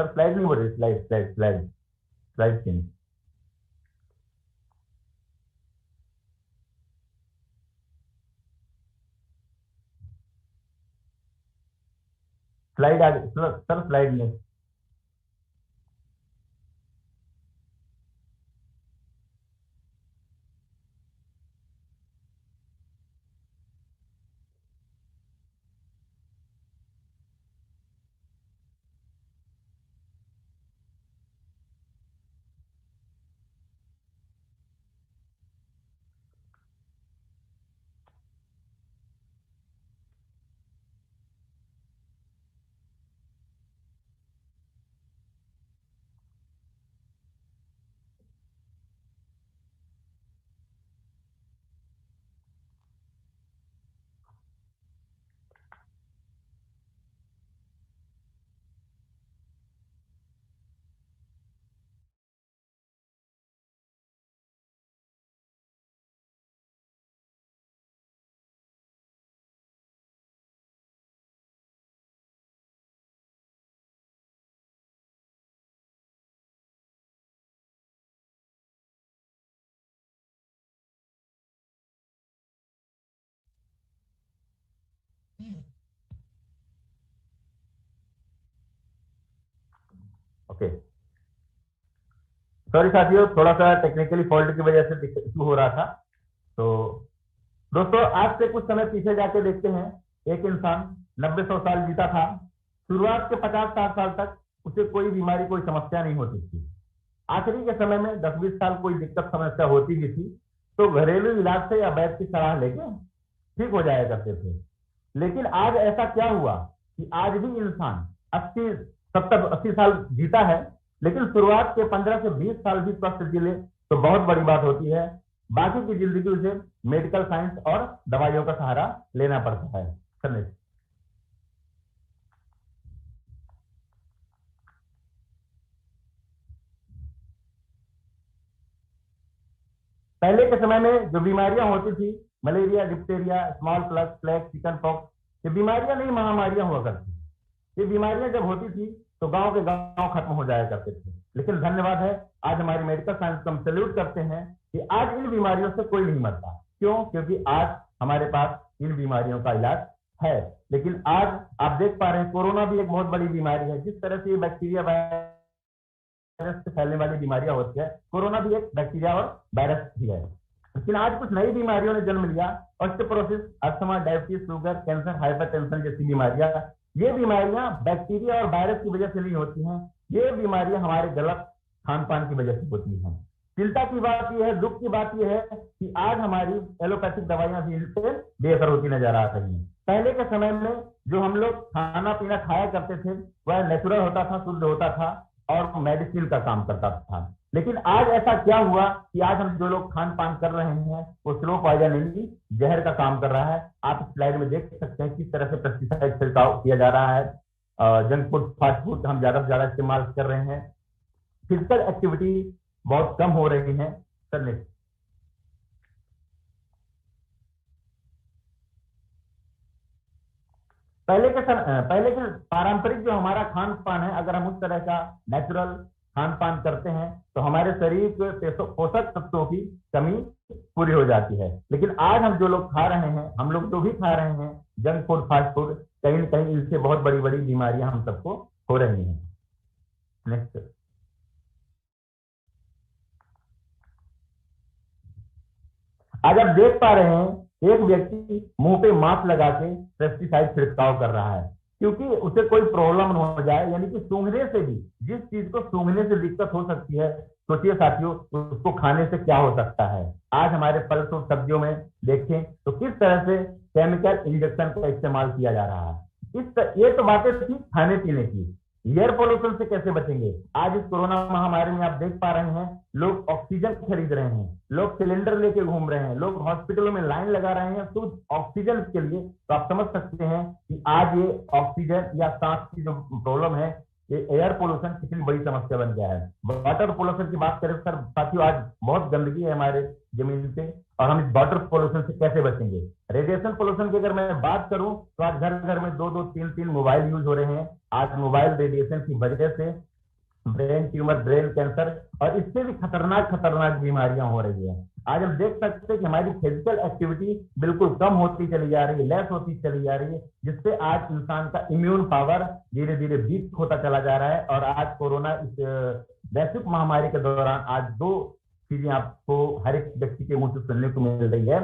Sir slide नहीं बोल रही, slide slide slide slide change. Slide आगे सर, स्लाइड में। ओके, सॉरी साथियों, थोड़ा सा टेक्निकली फॉल्ट की वजह से इशू हो रहा था। तो दोस्तों, आज से कुछ समय पीछे जाके देखते हैं। एक इंसान 90-100 साल जीता था। शुरुआत के 50-60 साल तक उसे कोई बीमारी, कोई समस्या नहीं होती थी। आखिरी के समय में 10-20 साल कोई दिक्कत समस्या होती भी थी तो घरेलू इलाज से या वैद्य की सलाह लेके ठीक हो जाया करते थे। लेकिन आज ऐसा क्या हुआ कि आज भी इंसान 80, 70, 80 साल जीता है, लेकिन शुरुआत के 15 से 20 साल भी स्वस्थ जी ले तो बहुत बड़ी बात होती है। बाकी की जिंदगी उसे मेडिकल साइंस और दवाइयों का सहारा लेना पड़ता है। चलिए, पहले के समय में जो बीमारियां होती थी, malaria, diphtheria, small plague, chicken pox, ये बीमारियां नहीं, महामारियां हुआ करती। ये बीमारियां जब होती थी तो गांव के गांव खत्म हो जाया करते थे। लेकिन धन्यवाद है, आज हमारी मेडिकल साइंस को हम सैल्यूट करते हैं कि आज इन बीमारियों से कोई नहीं मरता। क्यों? क्योंकि आज हमारे पास इन बीमारियों का इलाज है। लेकिन आज आप देख पा रहे हैं, कोरोना भी एक बहुत बड़ी बीमारी है। जिस तरह से ये बैक्टीरिया वायरस से फैलने वाली बीमारियां होती है, कोरोना भी एक बैक्टीरिया और वायरस ही है। लेकिन आज कुछ नई बीमारियों ने जन्म लिया, osteoporosis, asthma, diabetes, sugar, cancer, hypertension जैसी बीमारियां। ये बीमारियां बैक्टीरिया और वायरस की वजह से नहीं होती हैं, ये बीमारियां हमारे गलत खान पान की वजह से होती हैं। चिंता की बात यह है, दुख की बात यह है कि आज हमारी एलोपैथिक दवाइयां भी इनसे बेहतर होती नजर आ रही हैं। पहले के समय में जो हम लोग खाना पीना खाया करते थे वह नेचुरल होता था, शुद्ध होता था और मेडिसिन का काम करता था। लेकिन आज ऐसा क्या हुआ कि आज हम जो लोग खान पान कर रहे हैं वो स्लो पॉइजन यानी जहर का काम कर रहा है। आप स्लाइड में देख सकते हैं किस तरह से पेस्टिसाइड छिड़काव किया जा रहा है। जंक फूड, फास्ट फूड हम ज्यादा से ज्यादा इस्तेमाल कर रहे हैं। फिजिकल एक्टिविटी बहुत कम हो रही है। Sir next. पहले के पारंपरिक जो हमारा खान पान है, अगर हम उस तरह का नेचुरल खान पान करते हैं तो हमारे शरीर के पोषक तत्वों की कमी पूरी हो जाती है। लेकिन आज हम जो लोग खा रहे हैं, हम लोग जो भी खा रहे हैं जंक फूड, फास्ट फूड, कहीं ना कहीं इससे बहुत बड़ी बड़ी बीमारियां हम सबको हो रही हैं। नेक्स्ट। आज आप देख पा रहे हैं एक व्यक्ति मुंह पे मास्क लगा के पेस्टिसाइड छिड़काव कर रहा है क्योंकि उसे कोई प्रॉब्लम न हो जाए, यानी कि सूंघने से भी, जिस चीज को सूंघने से दिक्कत हो सकती है, सोचिए साथियों उसको खाने से क्या हो सकता है। आज हमारे फल और सब्जियों में देखें तो किस तरह से केमिकल इंजेक्शन का इस्तेमाल किया जा रहा है। ये तो बातें थी खाने पीने की। एयर पोल्यूशन से कैसे बचेंगे? आज इस कोरोना महामारी में आप देख पा रहे हैं लोग ऑक्सीजन खरीद रहे हैं, लोग सिलेंडर लेके घूम रहे हैं, लोग हॉस्पिटलों में लाइन लगा रहे हैं शुद्ध ऑक्सीजन के लिए। तो आप समझ सकते हैं कि आज ये ऑक्सीजन या सांस की जो प्रॉब्लम है, ये एयर पोल्यूशन कितनी बड़ी समस्या बन गया है। वाटर पोल्यूशन की बात करें सर साथियों, आज बहुत गंदगी है हमारे जमीन पे और हम इस वाटर पोल्यूशन से कैसे बचेंगे? रेडिएशन पोल्यूशन की अगर मैं बात करूं तो आज घर घर में 2-2, 3-3 मोबाइल यूज हो रहे हैं। आज मोबाइल रेडिएशन की वजह से ब्रेन ट्यूमर, ब्रेन कैंसर, और इससे भी खतरनाक खतरनाक बीमारियां हो रही है। आज हम देख सकते हैं कि हमारी फिजिकल एक्टिविटी बिल्कुल कम होती चली जा रही है, लेस होती चली जा रही है, जिससे आज इंसान का इम्यून पावर धीरे धीरे वीक होता चला जा रहा है। और आज कोरोना इस वैश्विक महामारी के दौरान आज दो चीजें आपको हर एक व्यक्ति के मुंह से सुनने को मिल रही है।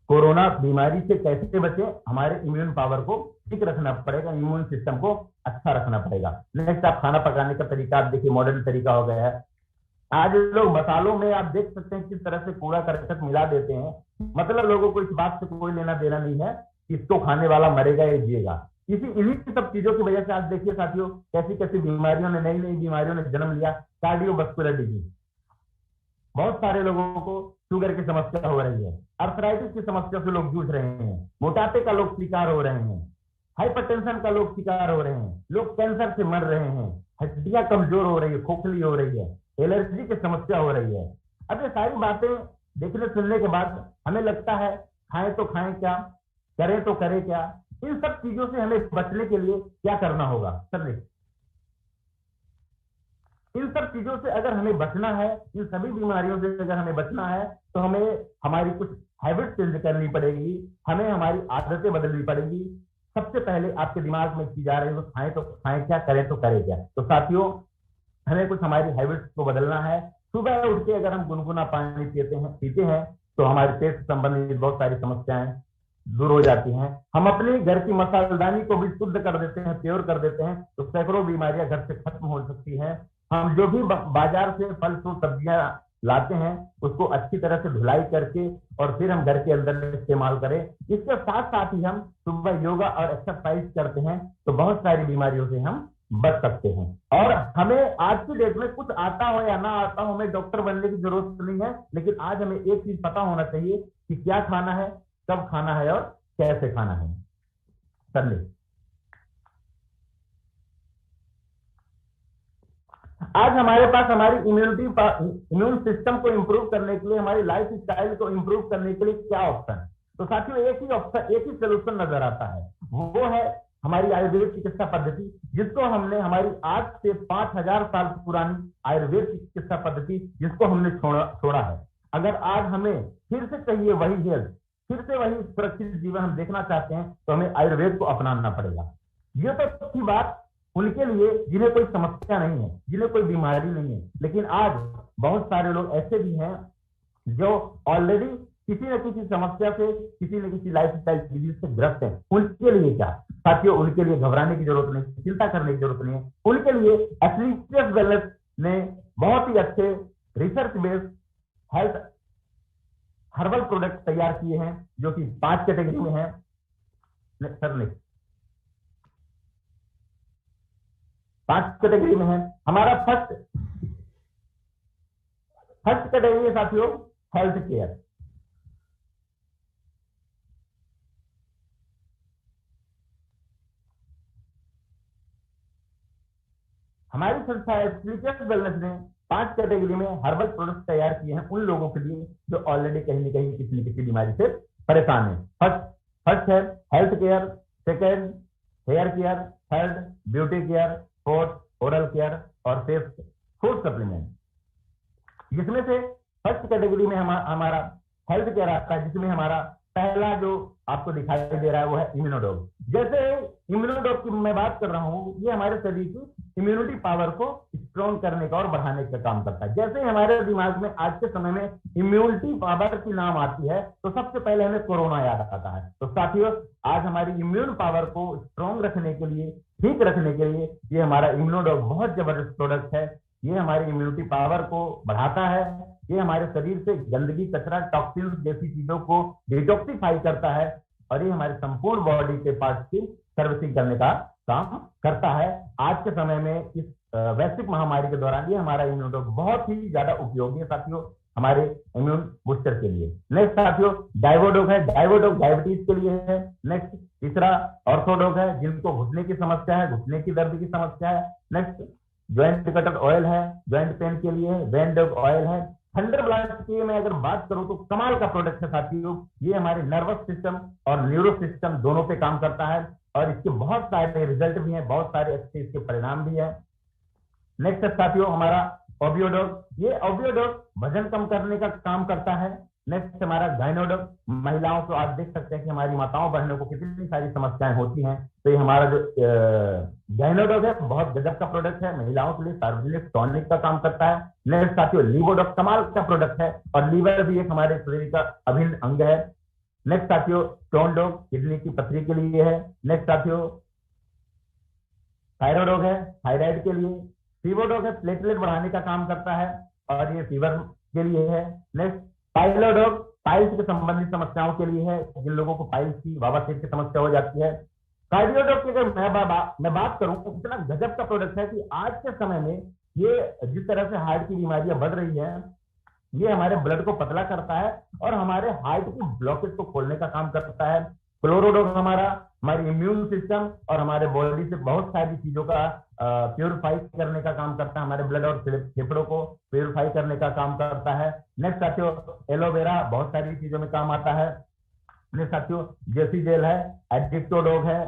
कोरोना बीमारी से कैसे बचे, हमारे इम्यून पावर को ठीक रखना पड़ेगा, इम्यून सिस्टम को अच्छा रखना पड़ेगा। नेक्स्ट, आप खाना पकाने का तरीका आप देखिए, मॉडर्न तरीका हो गया है। आज लोग मसालों में आप देख सकते हैं किस तरह से कूड़ा करकट मिला देते हैं। मतलब लोगों को इस बात से कोई लेना देना नहीं है कि इसको खाने वाला मरेगा या जिएगा। इन्हीं सब चीजों की वजह से आज देखिए साथियों, कैसी कैसी बीमारियों ने, नई नई बीमारियों ने जन्म लिया। कार्डियोवास्कुलर डिजीज, बहुत सारे लोगों को शुगर की समस्या हो रही है, अर्थराइटिस की समस्या से लोग जूझ रहे हैं, मोटापे का लोग शिकार हो रहे हैं, हाइपरटेंशन का लोग शिकार हो रहे हैं, लोग कैंसर से मर रहे हैं, हड्डियां कमजोर हो रही है, खोखली हो रही है, एलर्जी की समस्या हो रही है। अब ये सारी बातें देखने सुनने के बाद हमें लगता है खाएं तो खाएं क्या, करें तो करें क्या। इन सब चीजों से हमें बचने के लिए क्या करना होगा सर? इन सब चीजों से अगर हमें बचना है, इन सभी बीमारियों से अगर हमें बचना है, तो हमें हमारी कुछ हैबिट चेंज करनी पड़ेगी, हमें हमारी आदतें बदलनी पड़ेगी। सबसे पहले आपके दिमाग में की जा रही है खाएं तो खाएं क्या, करें तो करें क्या। तो साथियों, हमें कुछ हमारी हैबिट्स को बदलना है। सुबह उठ के अगर हम गुनगुना पानी पीते हैं तो हमारे पेट से संबंधित बहुत सारी समस्याएं दूर हो जाती हैं। हम अपने घर की मसालेदानी को भी शुद्ध कर देते हैं, प्योर कर देते हैं, तो सैकड़ों बीमारियां घर से खत्म हो सकती हैं। हम जो भी बाजार से फल फ्रूट सब्जियां लाते हैं, उसको अच्छी तरह से धुलाई करके और फिर हम घर के अंदर इस्तेमाल करें। इसके साथ साथ ही हम सुबह योगा और एक्सरसाइज करते हैं, तो बहुत सारी बीमारियों से हम बच सकते हैं। और हमें आज की डेट में कुछ आता हो या ना आता हो, हमें डॉक्टर बनने की जरूरत नहीं है, लेकिन आज हमें एक चीज पता होना चाहिए कि क्या खाना है, कब खाना है और कैसे खाना है। करने आज हमारे पास हमारी इम्यून सिस्टम को इंप्रूव करने के लिए, हमारी लाइफ स्टाइल को इंप्रूव करने के लिए क्या ऑप्शन है? तो साथियों, एक ही ऑप्शन, एक ही सोल्यूशन नजर आता है, वो है हमारी आयुर्वेद चिकित्सा पद्धति, जिसको हमने हमारी आज से 5000 साल पुरानी आयुर्वेद चिकित्सा पद्धति, जिसको हमने छोड़ा है। अगर आज हमें फिर से चाहिए वही हेल्थ, फिर से वही सुरक्षित जीवन हम देखना चाहते हैं, तो हमें आयुर्वेद को अपनाना पड़ेगा। ये तो अच्छी बात उनके लिए जिन्हें कोई समस्या नहीं है, जिन्हें कोई बीमारी नहीं है। लेकिन आज बहुत सारे लोग ऐसे भी हैं जो ऑलरेडी किसी न किसी समस्या से, किसी न किसी लाइफ स्टाइल डिजीज से ग्रस्त हैं। उनके लिए क्या साथियों? उनके लिए घबराने की जरूरत नहीं, चिंता करने की जरूरत नहीं है। उनके लिए एथलीटियस वेलनेस ने बहुत ही अच्छे research based health herbal product तैयार किए हैं, जो कि 5 कैटेगरी में है। सर ने 5 कैटेगरी में है। हमारा फर्स्ट कैटेगरी है साथियों हेल्थ केयर। हमारी संस्था एथलीटियस वेलनेस ने 5 कैटेगरी में हर्बल प्रोडक्ट तैयार किए हैं उन लोगों के लिए जो ऑलरेडी कहीं न कहीं किसी न किसी बीमारी से परेशान है। फर्स्ट है health care, second hair care, third beauty care, fourth oral care और फिफ्थ फूड सप्लीमेंट। जिसमें से फर्स्ट कैटेगरी में हमारा हेल्थ केयर आता है, जिसमें हमारा पहला जो आपको दिखाई दे रहा है वो है इम्यूनोडॉग। जैसे इम्यूनोडॉग की मैं बात कर रहा हूं, ये हमारे शरीर की इम्यूनिटी पावर को स्ट्रॉन्ग करने का और बढ़ाने का काम करता है। जैसे हमारे दिमाग में आज के समय में इम्यूनिटी पावर की नाम आती है, तो सबसे पहले हमें कोरोना याद आता है। तो साथियों, आज हमारी इम्यून पावर को स्ट्रॉन्ग रखने के लिए, ठीक रखने के लिए, ये हमारा इम्यूनोडॉग बहुत जबरदस्त प्रोडक्ट है। ये हमारी इम्यूनिटी पावर को बढ़ाता है, ये हमारे शरीर से गंदगी, कचरा, टॉक्सिन जैसी चीजों को डिटॉक्सिफाई करता है, और ये हमारे संपूर्ण बॉडी के पार्ट्स की सर्विसिंग करने का काम करता है। आज के समय में इस वैश्विक महामारी के दौरान ये हमारा इम्यूनोडॉग बहुत ही ज्यादा उपयोगी है साथियों, हमारे इम्यून बूस्टर के लिए। नेक्स्ट साथियों डाइवोडॉग है। डाइवोडॉग डायबिटीज के लिए है। नेक्स्ट तीसरा ऑर्थोडॉग है, जिनको घुटने की समस्या है, घुटने की दर्द की समस्या है। नेक्स्ट ज्वाइंट कटर ऑयल है, ज्वाइंट पेन के लिए है। वेंडॉग ऑयल है। थंडर ब्लास्ट की मैं अगर बात करूं तो कमाल का प्रोडक्ट है साथियों। ये हमारे नर्वस सिस्टम और न्यूरो सिस्टम दोनों पे काम करता है, और इसके बहुत सारे रिजल्ट भी हैं, बहुत सारे अच्छे इसके परिणाम भी हैं। नेक्स्ट है साथियों हमारा ओबियोडॉग। ये ओबियोडॉग वजन कम करने का काम करता है। नेक्स्ट हमारा गाइनोडॉग, महिलाओं को आप देख सकते हैं कि हमारी माताओं बहनों को कितनी सारी समस्याएं होती हैं, तो ये हमारा जो गाइनोडॉग है बहुत गजब का प्रोडक्ट है, महिलाओं के लिए सार्वजनिक टॉनिक का काम करता है। नेक्स्ट साथियों लीवोडॉग, कमाल का प्रोडक्ट है, और लीवर भी एक हमारे शरीर का अभिन्न अंग है। नेक्स्ट साथियों स्टोन डॉग, किडनी की पथरी के लिए है। नेक्स्ट साथियों थायरोडॉग है, थायराइड के लिए। फीवोडॉग है, प्लेटलेट बढ़ाने का काम करता है और ये फीवर के लिए है। नेक्स्ट पाइलोडॉग, पाइल्स के संबंधित समस्याओं के लिए है, जिन लोगों को पाइल्स की बवासीर की समस्या हो जाती है। कार्डियोडॉग की अगर मैं बात करूं तो इतना गजब का प्रोडक्ट है कि आज के समय में ये जिस तरह से हार्ट की बीमारियां बढ़ रही है, ये हमारे ब्लड को पतला करता है और हमारे हार्ट की ब्लॉकेज को खोलने का काम करता है। क्लोरोडॉग हमारी इम्यून सिस्टम और हमारे बॉडी से बहुत सारी चीजों का प्योरीफाई करने का काम करता है, हमारे ब्लड और फेफड़ों को प्योरीफाई करने का काम करता है। नेक्स्ट साथियों एलोवेरा बहुत सारी चीजों में काम आता है। नेक्स्ट साथियों जेसी जेल है, एडिक्टोडॉग है।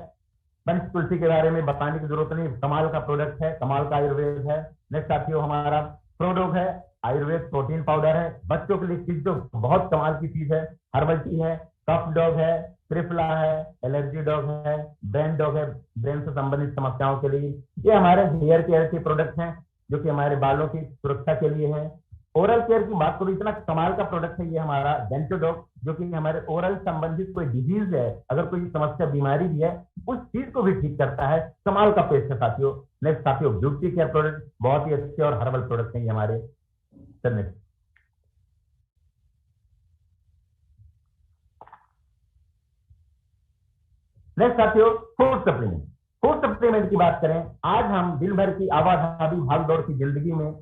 पंच तुलसी के बारे में बताने की जरूरत नहीं, कमाल का प्रोडक्ट है, कमाल का आयुर्वेद है। नेक्स्ट साथियों हमारा प्रोडॉग है, आयुर्वेद प्रोटीन पाउडर है, बच्चों के लिए चीज जो बहुत कमाल की चीज है, हर्बल टी है। कफ डॉग है, त्रिफला है, एलर्जी डॉग है, ब्रेन डॉग है, ब्रेन से संबंधित समस्याओं के लिए। ये हमारे हेयर केयर के प्रोडक्ट हैं जो कि हमारे बालों की सुरक्षा के लिए है। ओरल केयर की बात करूं, इतना कमाल का प्रोडक्ट है ये हमारा डेंटोडॉग, जो कि हमारे ओरल संबंधित कोई डिजीज है, अगर कोई समस्या बीमारी भी है उस चीज को भी ठीक करता है। कमाल का पेस्ट है साथियों। नेक्स्ट साथियों ब्यूटी केयर प्रोडक्ट, बहुत ही अच्छे और हर्बल प्रोडक्ट हैं ये हमारे। नेक्स्ट नेक्स्ट साथियों फूड सप्लीमेंट। फूड सप्लीमेंट की बात करें, आज हम दिन भर की आवाजाही भागदौड़ की जिंदगी में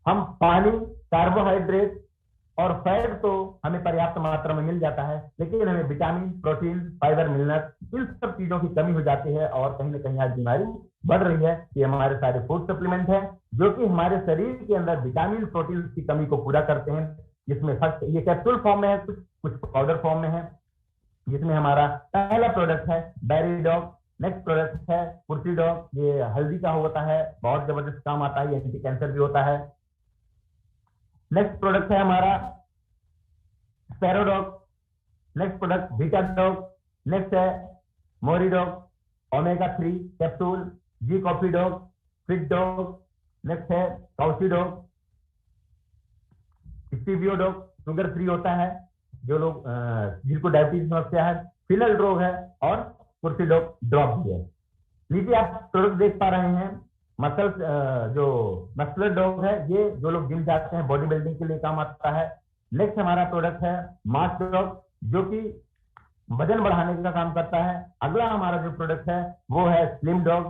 हम पानी, कार्बोहाइड्रेट और फैट तो हमें पर्याप्त मात्रा में मिल जाता है, लेकिन हमें विटामिन, प्रोटीन, फाइबर मिलना, इन सब चीजों की कमी हो जाती है और कहीं ना कहीं आज बीमारी बढ़ रही है। ये हमारे सारे फूड सप्लीमेंट है जो कि हमारे शरीर के अंदर विटामिन, प्रोटीन की कमी को पूरा करते हैं, जिसमें फर्स्ट ये कैप्सूल फॉर्म में है, कुछ पाउडर फॉर्म में है। जिसमें हमारा पहला प्रोडक्ट है बैरी डॉग। नेक्स्ट प्रोडक्ट है कुर्सी डॉग, ये हल्दी का होता है, बहुत जबरदस्त काम आता है, ये एंटी कैंसर भी होता है। नेक्स्ट प्रोडक्ट है हमारा sparrow dog. Next product beta dog. Next है मोरी डॉग, ओमेगा 3 कैप्सूल, जी coffee dog, fit dog. Next है काउसी डॉग, स्टीवियो डॉग, शुगर फ्री होता है, जो लोग जिनको डायबिटीज समस्या है। फिनल डॉग है और कुर्सी डॉग ड्रॉप भी है। नीचे आप प्रोडक्ट देख पा रहे हैं, मसल्स जो मस्कुलर डॉग है, ये जो लोग जिम जाते हैं बॉडी बिल्डिंग के लिए काम आता है। नेक्स्ट हमारा प्रोडक्ट है मास डॉग, जो कि वजन बढ़ाने का काम करता है। अगला हमारा जो प्रोडक्ट है वो है स्लिम डॉग,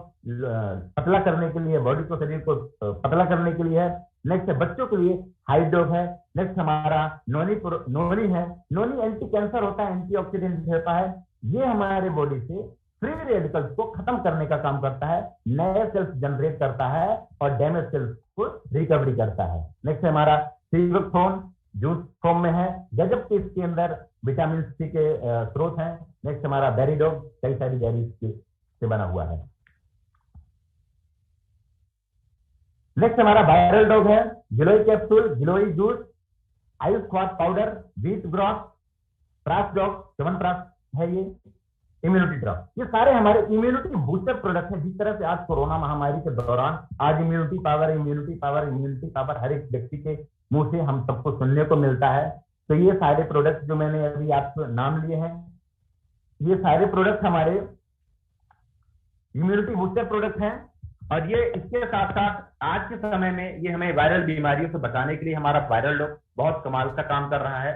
पतला करने के लिए, बॉडी को, शरीर को पतला करने के लिए है। नेक्स्ट है बच्चों के लिए हाइट डॉग है। नेक्स्ट हमारा नोनी है। नोनी एंटी कैंसर होता है, एंटीऑक्सीडेंट होता है, ये हमारे बॉडी से फ्री रेडिकल्स को खत्म करने का काम करता है, नए सेल्स जनरेट करता है और डैमेज सेल्स को रिकवरी करता है। नेक्स्ट हमारा सीवोथोन, जूस फॉर्म में है, गजब के इसके अंदर विटामिन सी के स्रोत हैं। नेक्स्ट हमारा बेरी डॉग, कई सारी बेरीज से बना हुआ है। नेक्स्ट हमारा वायरल डॉग है, giloy capsule, giloy juice, Ayush Kwath powder, wheat grass, प्रास डॉग, च्यवनप्राश है ये, इम्यूनिटी ड्रॉप। ये सारे हमारे इम्यूनिटी बूस्टर प्रोडक्ट हैं। जिस तरह से आज कोरोना महामारी के दौरान आज immunity power, immunity power, immunity power हर एक व्यक्ति के मुंह से हम सबको सुनने को मिलता है, तो ये सारे प्रोडक्ट जो मैंने अभी आपको नाम लिए हैं, ये सारे प्रोडक्ट हमारे इम्यूनिटी बूस्टर प्रोडक्ट हैं। और ये इसके साथ साथ आज के समय में ये हमें वायरल बीमारियों से बचाने के लिए हमारा वायरल डॉग बहुत कमाल का काम कर रहा है।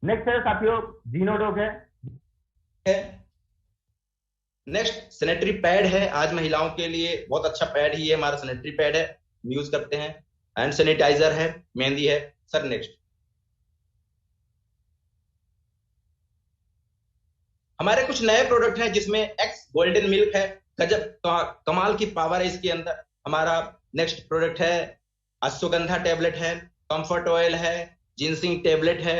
नेक्स्ट है साथियों जीनो डॉग है। नेक्स्ट सैनिटरी पैड है, आज महिलाओं के लिए बहुत अच्छा पैड ही है, हमारा सैनिटरी पैड है, यूज करते हैं। हैंड सैनिटाइजर है, मेहंदी है। सर नेक्स्ट हमारे कुछ नए प्रोडक्ट हैं जिसमें एक्स गोल्डन मिल्क है, गजब कमाल की पावर है इसके अंदर। हमारा नेक्स्ट प्रोडक्ट है अश्वगंधा टेबलेट है, कंफर्ट ऑयल है, जिंसिंग टेबलेट है,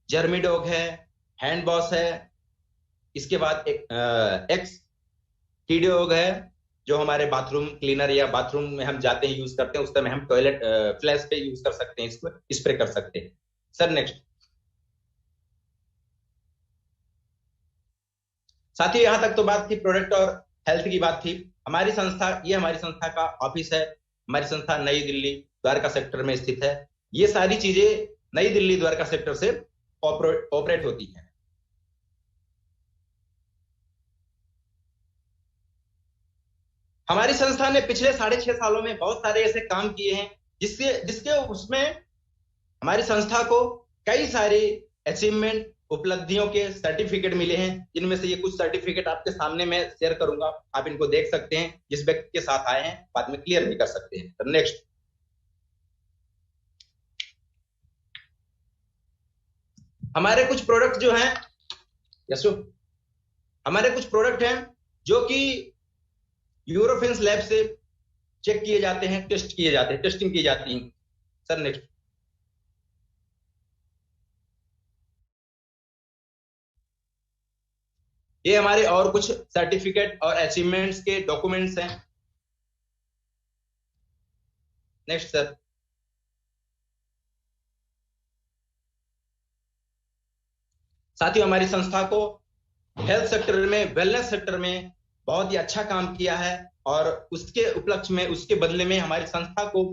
जर्मी डॉग है, हैंड वॉश है। इसके बाद एक्स टी डॉग है, जो हमारे बाथरूम क्लीनर या बाथरूम में हम जाते हैं यूज करते हैं, उस समय हम टॉयलेट फ्लैश पे यूज कर सकते हैं, इसको स्प्रे कर सकते हैं। Sir next. साथियों यहां तक तो बात थी प्रोडक्ट और हेल्थ की बात थी। हमारी संस्था, ये हमारी संस्था का ऑफिस है। हमारी संस्था नई दिल्ली द्वारका सेक्टर में स्थित है। ये सारी चीजें नई दिल्ली द्वारका सेक्टर से ऑपरेट होती है। हमारी संस्था ने पिछले 6.5 सालों में बहुत सारे ऐसे काम किए हैं जिसके जिसके उसमें हमारी संस्था को कई सारे अचीवमेंट, उपलब्धियों के सर्टिफिकेट मिले हैं, जिनमें से ये कुछ सर्टिफिकेट आपके सामने मैं शेयर करूंगा। आप इनको देख सकते हैं, जिस व्यक्ति के साथ आए हैं बाद में क्लियर भी कर सकते हैं। तो नेक्स्ट। हमारे कुछ प्रोडक्ट जो हैं, यशु, हमारे कुछ प्रोडक्ट हैं जो कि यूरोफिन्स लैब से चेक किए जाते हैं, टेस्ट किए जाते हैं, टेस्टिंग की जाती है। Sir next. ये हमारे और कुछ सर्टिफिकेट और अचीवमेंट्स के डॉक्यूमेंट्स हैं। Next sir. साथियों हमारी संस्था को हेल्थ सेक्टर में, वेलनेस सेक्टर में बहुत ही अच्छा काम किया है और उसके उपलक्ष्य में, उसके बदले में हमारी संस्था को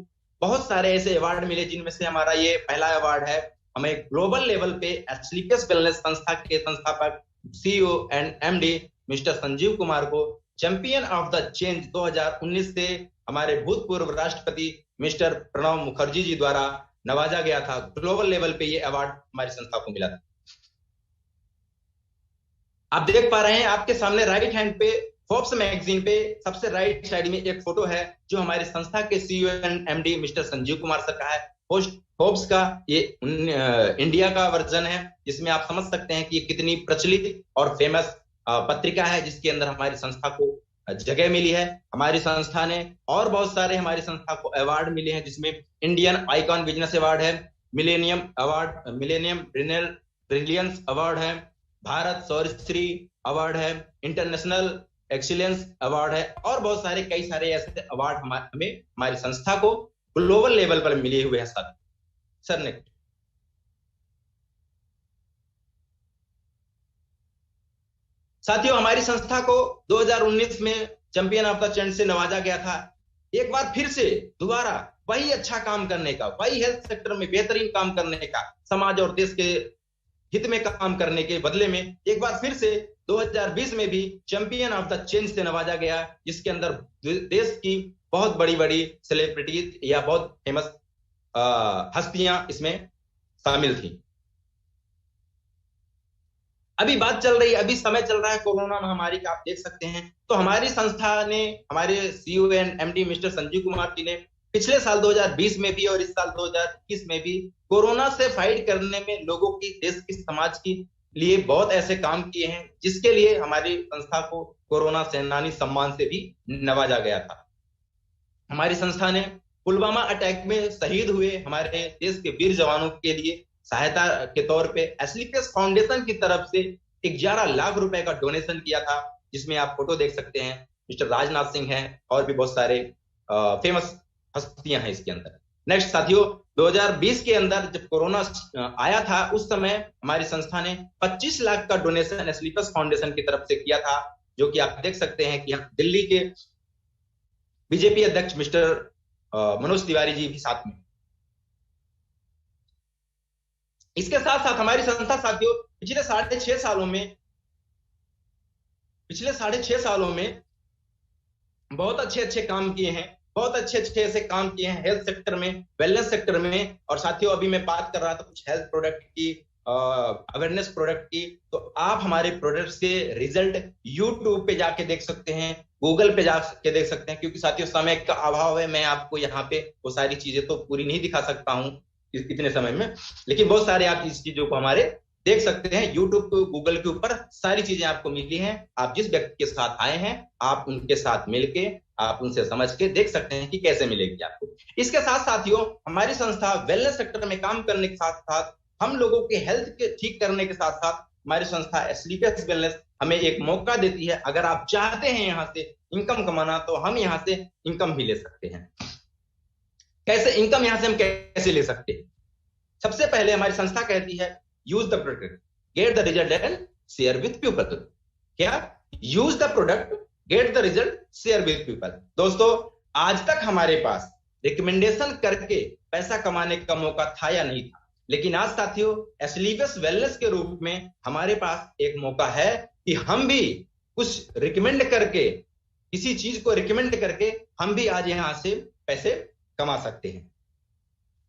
बहुत सारे ऐसे अवार्ड मिले, जिनमें से हमारा ये पहला अवार्ड है। हमें ग्लोबल लेवल पे एस्लीपियस वेलनेस संस्था के संस्थापक CEO and MD mister Sanjeev Kumar को चैंपियन ऑफ द चेंज 2019 से हमारे भूतपूर्व राष्ट्रपति मिस्टर प्रणब मुखर्जी जी द्वारा नवाजा गया था। ग्लोबल लेवल पे ये अवार्ड हमारी संस्था को मिला था। आप देख पा रहे हैं आपके सामने राइट हैंड पे फोर्ब्स मैगजीन पे सबसे राइट साइड में एक फोटो है, जो हमारी संस्था के CEO and MD mister Sanjeev Kumar sir का है। फोर्ब्स का ये इंडिया का वर्जन है, जिसमें आप समझ सकते हैं कि ये कितनी प्रचलित और फेमस पत्रिका है, जिसके अंदर हमारी संस्था को जगह मिली है। हमारी संस्था ने और बहुत सारे हमारी संस्था को अवार्ड मिले हैं, जिसमें इंडियन आइकॉन बिजनेस अवार्ड है, millennium award, millennium brilliance award है, भारत शौर्यश्री अवार्ड है, इंटरनेशनल एक्सीलेंस अवार्ड है और बहुत सारे कई सारे ऐसे अवार्ड हमें हमारी संस्था को ग्लोबल लेवल पर मिले हुए हैं। Sir next. साथियों हमारी संस्था को 2019 में चैंपियन ऑफ द चेंज से नवाजा गया था। एक बार फिर से दोबारा वही अच्छा काम करने का, वही हेल्थ सेक्टर में बेहतरीन काम करने का, समाज और देश के हित में काम करने के बदले में एक बार फिर से 2020 में भी चैंपियन ऑफ द चेंज से नवाजा गया, जिसके अंदर देश की बहुत बड़ी बड़ी सेलिब्रिटीज या बहुत फेमस हस्तियां इसमें शामिल थी। अभी बात चल रही है, अभी समय चल रहा है कोरोना महामारी का, आप देख सकते हैं। तो हमारी संस्था ने, हमारे CEO and MD mister Sanjeev Kumar ji ने पिछले साल 2020 में भी और इस साल 2021 में भी कोरोना से फाइट करने में लोगों की, देश की, समाज की लिए बहुत ऐसे काम किए हैं, जिसके लिए हमारी संस्था को कोरोना सेनानी सम्मान से भी नवाजा गया था। हमारी संस्था ने पुलवामा अटैक में शहीद हुए हमारे देश के वीर जवानों के लिए सहायता के तौर पे एस्लीपियस फाउंडेशन की तरफ से 11 लाख रुपए का डोनेशन किया था, जिसमें आप फोटो देख सकते हैं। मिस्टर राजनाथ सिंह हैं और भी बहुत सारे फेमस हस्तियां हैं इसके अंदर। नेक्स्ट साथियों, 2020 के अंदर जब कोरोना आया था, उस समय हमारी संस्था ने 25 लाख का डोनेशन एस्लीपियस फाउंडेशन की तरफ से किया था, जो कि आप देख सकते हैं कि दिल्ली के बीजेपी अध्यक्ष मिस्टर मनोज तिवारी जी भी साथ में। इसके साथ साथ हमारी संस्था साथियों पिछले 6.5 सालों में बहुत अच्छे काम किए हैं, बहुत अच्छे ऐसे काम किए हैं हेल्थ सेक्टर में, वेलनेस सेक्टर में। और साथियों अभी मैं बात कर रहा था कुछ हेल्थ प्रोडक्ट की, अवेयरनेस प्रोडक्ट की, तो आप हमारे प्रोडक्ट्स के रिजल्ट यूट्यूब पे जाके देख सकते हैं, गूगल पे जाके देख सकते हैं, क्योंकि साथियों समय का अभाव है, मैं आपको यहाँ पे वो सारी चीजें तो पूरी नहीं दिखा सकता हूँ इतने समय में, लेकिन बहुत सारे आप इस चीजों को हमारे देख सकते हैं यूट्यूब को, गूगल के ऊपर सारी चीजें आपको मिली हैं। आप जिस व्यक्ति के साथ आए हैं, आप उनके साथ मिलके, आप उनसे समझ के देख सकते हैं कि कैसे मिलेगी आपको। इसके साथ साथियों हमारी संस्था वेलनेस सेक्टर में काम करने के साथ साथ हम लोगों के हेल्थ के ठीक करने के साथ साथ हमारी संस्था एसलीपीएस वेलनेस हमें एक मौका देती है। अगर आप चाहते हैं यहां से इनकम कमाना तो हम यहां से इनकम भी ले सकते हैं। कैसे इनकम यहां से हम कैसे ले सकते हैं? सबसे पहले हमारी संस्था कहती है use the product, get the result and share with people. क्या? Use the product, get the result, share with people. दोस्तों, आज तक हमारे पास रिकमेंडेशन करके पैसा कमाने का मौका था या नहीं था, लेकिन आज साथियों एसलीपीएस वेलनेस के रूप में हमारे पास एक मौका है कि हम भी कुछ रिकमेंड करके, किसी चीज को रिकमेंड करके हम भी आज यहां से पैसे कमा सकते हैं।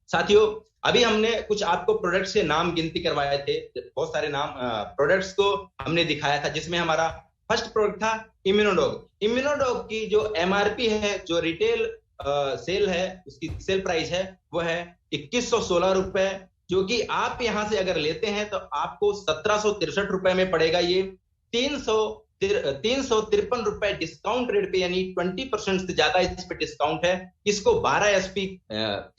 साथियों, अभी हमने कुछ आपको प्रोडक्ट्स के नाम गिनती करवाए थे, बहुत सारे नाम प्रोडक्ट्स को हमने दिखाया था, जिसमें हमारा फर्स्ट प्रोडक्ट था इम्यूनोडॉग। इम्यूनोडॉग की जो एमआरपी है, जो रिटेल सेल है, उसकी सेल प्राइस है वो है 2116 रुपए, जो कि आप यहां से अगर लेते हैं तो आपको 1763 रुपए में पड़ेगा। ये 353 रुपए डिस्काउंट रेट पे, यानी 20% से ज्यादा इस पे डिस्काउंट है। इसको 12 एसपी,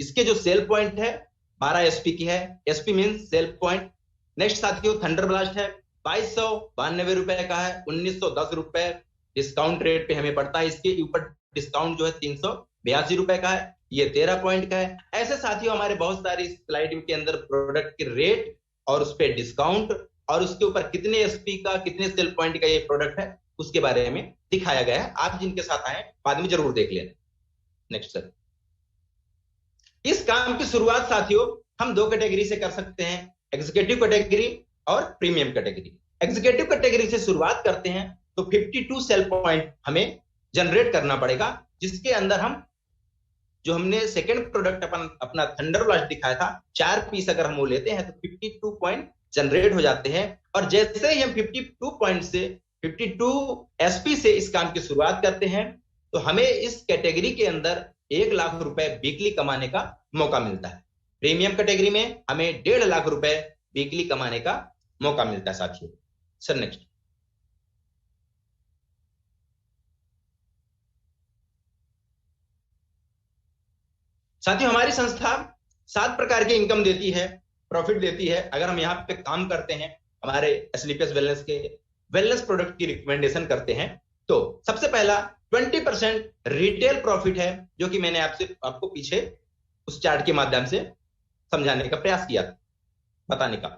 इसके जो सेल पॉइंट है 12 एसपी की है, SP mean cell point. Next साथियों थंडर ब्लास्ट है, 2292 रुपए का है, 1910 रुपए डिस्काउंट रेट पे हमें पड़ता है। इसके ऊपर डिस्काउंट जो है 382 रुपए का है, ये 13 पॉइंट का है। ऐसे साथियों हमारे बहुत सारी स्लाइड के अंदर प्रोडक्ट के रेट और उस पर डिस्काउंट और उसके ऊपर कितने एसपी का, कितने सेल पॉइंट का ये प्रोडक्ट है, उसके बारे में दिखाया गया है। आप जिनके साथ आए बाद में जरूर देख लेना। नेक्स्ट सर, इस काम की शुरुआत साथियों हम दो कैटेगरी से कर सकते हैं, एग्जीक्यूटिव कैटेगरी और प्रीमियम कैटेगरी। एग्जीक्यूटिव कैटेगरी से शुरुआत करते हैं तो 52 सेल पॉइंट हमें जनरेट करना पड़ेगा, जिसके अंदर हम जो हमने सेकंड प्रोडक्ट अपना थंडर ब्लास्ट दिखाया था, 4 पीस अगर हम वो लेते हैं तो 52 पॉइंट जनरेट हो जाते हैं। और जैसे ही हम 52 पॉइंट से 52 एसपी से इस काम की शुरुआत करते हैं तो हमें इस कैटेगरी के अंदर 1 लाख रुपए वीकली कमाने का मौका मिलता है। प्रीमियम कैटेगरी में हमें 1.5 लाख रुपए वीकली कमाने का मौका मिलता है साथियों। सर नेक्स्ट, साथियों हमारी संस्था 7 प्रकार की इनकम देती है, प्रॉफिट देती है अगर हम यहाँ पे काम करते हैं, हमारे एसलीपीएस वेलनेस के वेलनेस प्रोडक्ट की रिकमेंडेशन करते हैं। तो सबसे पहला 20% रिटेल प्रॉफिट है, जो कि मैंने आपको पीछे उस चार्ट के माध्यम से समझाने का प्रयास किया था, बताने का।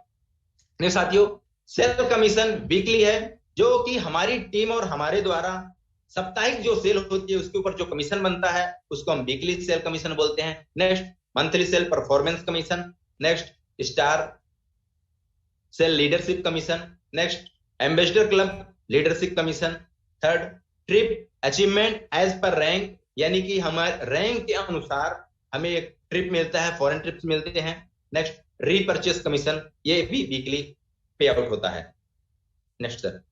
नहीं साथियों, सेल कमीशन वीकली है, जो कि हमारी टीम और हमारे द्वारा साप्ताहिक जो सेल होती है उसके ऊपर जो कमीशन बनता है उसको हम वीकली सेल कमीशन बोलते हैं। Next monthly sale performance commission, next star sale leadership commission, next ambassador club leadership commission, third trip achievement as per rank, यानी कि हमारे रैंक के अनुसार हमें एक ट्रिप मिलता है, फॉरेन ट्रिप्स मिलते हैं। नेक्स्ट रीपर्चेस कमीशन, ये भी वीकली पे आउट होता है। नेक्स्ट सर,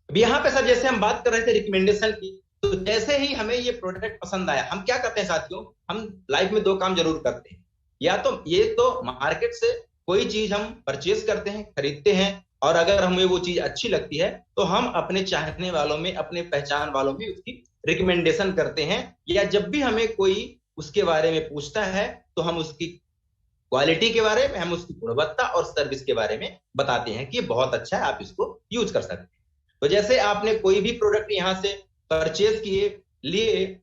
अब यहां पे सर जैसे हम बात कर रहे थे रिकमेंडेशन की, तो जैसे ही हमें ये प्रोडक्ट पसंद आया, हम क्या करते हैं साथियों, हम लाइफ में 2 काम जरूर करते हैं। या तो ये तो मार्केट से कोई चीज हम परचेज करते हैं, खरीदते हैं, और अगर हमें वो चीज अच्छी लगती है तो हम अपने चाहने वालों में, अपने पहचान वालों में उसकी रिकमेंडेशन करते हैं। या जब भी हमें कोई उसके बारे में पूछता है तो हम उसकी क्वालिटी के बारे में, हम उसकी गुणवत्ता और सर्विस के बारे में बताते हैं कि ये बहुत अच्छा है, आप इसको यूज कर सकते हैं। तो जैसे आपने कोई भी प्रोडक्ट यहां से परचेज लिए,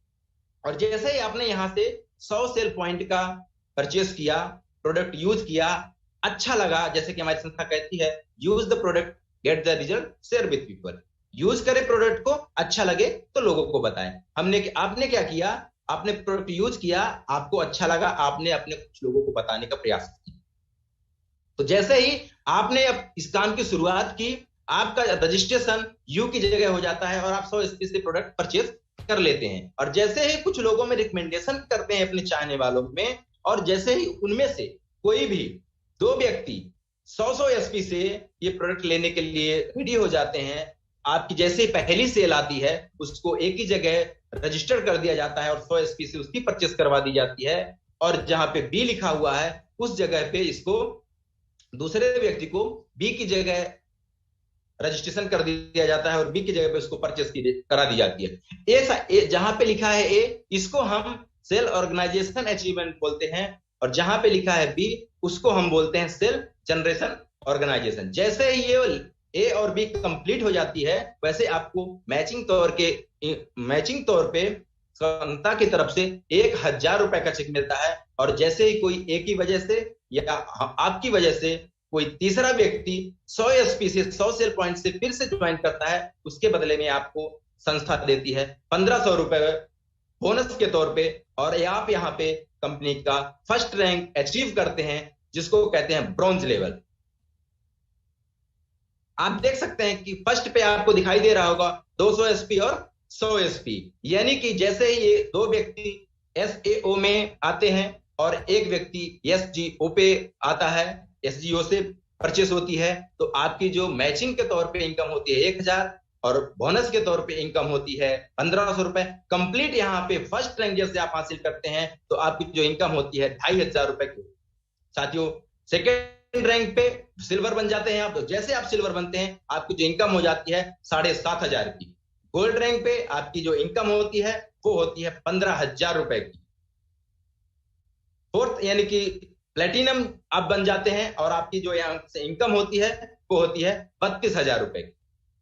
और जैसे ही आपने यहां से 100 सेल पॉइंट का परचेज किया, प्रोडक्ट यूज किया, अच्छा लगा, जैसे कि हमारी संस्था कहती है use the product get the result share with people. Use करें प्रोडक्ट को, अच्छा लगे तो लोगों को बताएं। आपने क्या किया, आपने प्रोडक्ट यूज किया, आपको अच्छा लगा, आपने अपने कुछ लोगों को बताने का प्रयास किया। तो जैसे ही आपने अब इस काम की शुरुआत की, आपका रजिस्ट्रेशन यू की जगह हो जाता है और आप 100 एसपी से प्रोडक्ट परचेज कर लेते हैं। और जैसे ही कुछ लोगों में रिकमेंडेशन करते हैं अपने चाहने वालों में, और जैसे ही उनमें से कोई भी 2 व्यक्ति 100 एसपी से ये प्रोडक्ट लेने के लिए रेडी हो जाते हैं, आपकी जैसे पहली सेल आती है उसको एक ही जगह रजिस्टर कर दिया जाता है और 100 एसपी से उसकी परचेस करवा दी जाती है। और जहां पे बी लिखा हुआ है उस जगह पे इसको दूसरे व्यक्ति को बी की जगह रजिस्ट्रेशन कर दिया जाता है और बी की जगह पे उसको परचेस करा दी जाती है। ए जहां पे लिखा है ए, इसको हम सेल ऑर्गेनाइजेशन अचीवमेंट बोलते हैं, और जहां पे लिखा है बी उसको हम बोलते हैं सेल जनरेशन ऑर्गेनाइजेशन। जैसे ही ये ए और बी कंप्लीट हो जाती है, वैसे आपको मैचिंग तौर पे संस्था की तरफ से 1,000 रुपए का चेक मिलता है। और जैसे ही कोई ए की वजह से या आपकी वजह से कोई तीसरा व्यक्ति 100 एसपी से 100 सेल पॉइंट से फिर से ज्वाइन करता है, उसके बदले में आपको संस्था देती है 1,500 रुपए बोनस के तौर पे। और आप यहाँ पे कंपनी का फर्स्ट रैंक अचीव करते हैं, जिसको कहते हैं ब्रॉन्ज लेवल। आप देख सकते हैं कि फर्स्ट पे आपको दिखाई दे रहा होगा 200 एसपी और 100 एसपी, यानी कि जैसे ही ये दो व्यक्ति एसएओ में आते हैं और एक व्यक्ति एसजीओ पे आता है, एसजीओ से परचेस होती है, तो आपकी जो मैचिंग के तौर पे इनकम होती है 1,000 और बोनस के तौर पे इनकम होती है 1,500 रुपए। कंप्लीट यहाँ पे फर्स्ट रैंक जैसे आप हासिल करते हैं तो आपकी जो इनकम होती है 2,500 रुपए की। साथियों, सेकेंड रैंक पे सिल्वर बन जाते हैं आप, तो जैसे आप सिल्वर बनते हैं आपकी जो इनकम हो जाती है 7,500 की। गोल्ड रैंक पे आपकी जो इनकम होती है वो होती है 15,000 रुपए की। फोर्थ यानी कि प्लेटिनम आप बन जाते हैं और आपकी जो यहाँ से इनकम होती है वो होती है 32,000 रुपए की।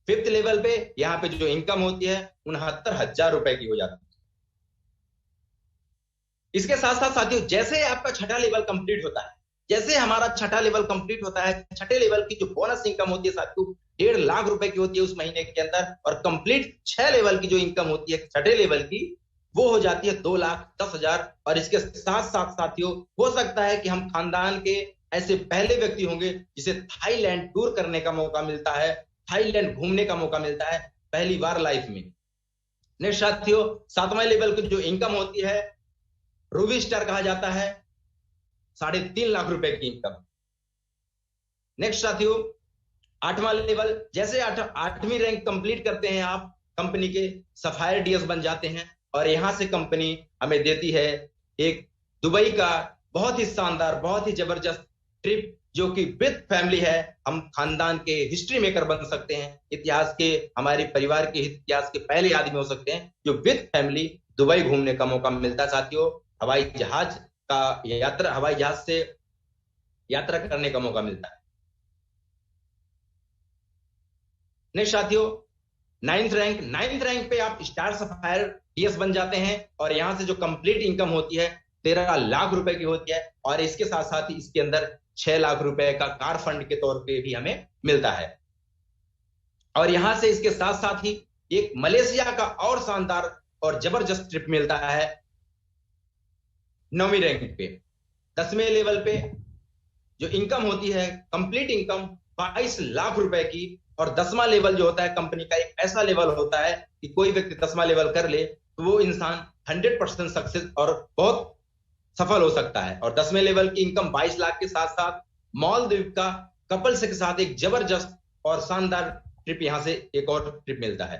फिफ्थ लेवल पे यहाँ पे जो इनकम होती है 69,000 रुपए की हो जाती है। इसके साथ साथ साथियों, जैसे आपका छठा लेवल कंप्लीट होता है, जैसे हमारा छठा लेवल कंप्लीट होता है, छठे लेवल की जो बोनस इनकम होती है साथियों 1.5 लाख रुपए की होती है उस महीने के अंदर। और कंप्लीट 6 लेवल की जो इनकम होती है छठे लेवल की, वो हो जाती है 2,10,000। और इसके साथ साथ साथियों, हो सकता है कि हम खानदान के ऐसे पहले व्यक्ति होंगे जिसे थाईलैंड टूर करने का मौका मिलता है, थाईलैंड घूमने का मौका मिलता है पहली बार लाइफ में। नेक्स्ट साथियों, 7वां लेवल की जो इनकम होती है रूबी स्टार कहा जाता है, 3.5 लाख रुपए की इनकम। नेक्स्ट साथियों, 8वां लेवल, जैसे 8वीं रैंक कंप्लीट करते हैं आप, कंपनी के सफायर डीएस बन जाते हैं। और यहां से कंपनी हमें देती है एक दुबई का बहुत ही शानदार, बहुत ही जबरदस्त ट्रिप, जो कि विद फैमिली है। हम खानदान के हिस्ट्री मेकर बन सकते हैं, इतिहास के, हमारे परिवार के इतिहास के पहले आदमी हो सकते हैं जो विद फैमिली दुबई घूमने का मौका मिलता है। साथियों, हवाई जहाज से यात्रा करने का मौका मिलता है। नेक्स्ट साथियों, 9th रैंक पे आप स्टार सफायर डीएस बन जाते हैं और यहां से जो कंप्लीट इनकम होती है 13 लाख रुपए की होती है। और इसके साथ साथ ही इसके अंदर 6 लाख रुपए का कार फंड के तौर पे भी हमें मिलता है। और यहां से इसके साथ साथ ही एक मलेशिया का और शानदार और जबरदस्त ट्रिप मिलता है 9वीं रैंक पे। 10वें लेवल पे जो इनकम होती है कंप्लीट इनकम 22 लाख रुपए की। और 10वां लेवल जो होता है कंपनी का एक ऐसा लेवल होता है कि कोई व्यक्ति 10वां लेवल कर ले तो वो इंसान 100% सक्सेस और बहुत सफल हो सकता है। और 10वें लेवल की इनकम 22 लाख के साथ साथ मालदीव का कपल्स के साथ एक जबरदस्त और शानदार ट्रिप, यहां से एक और ट्रिप मिलता है।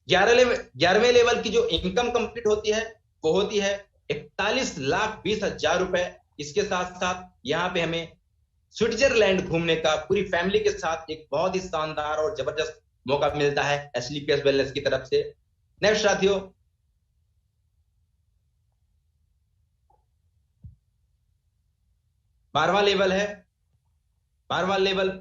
11वें लेवल की जो इनकम कंप्लीट होती है वो होती है 41,20,000 रुपए। इसके साथ साथ यहां पे हमें स्विट्जरलैंड घूमने का पूरी फैमिली के साथ एक बहुत ही शानदार और जबरदस्त मौका मिलता है एसलीपीएस वेलनेस की तरफ से। नेक्स्ट साथियों, 12वां लेवल है। 12वां लेवल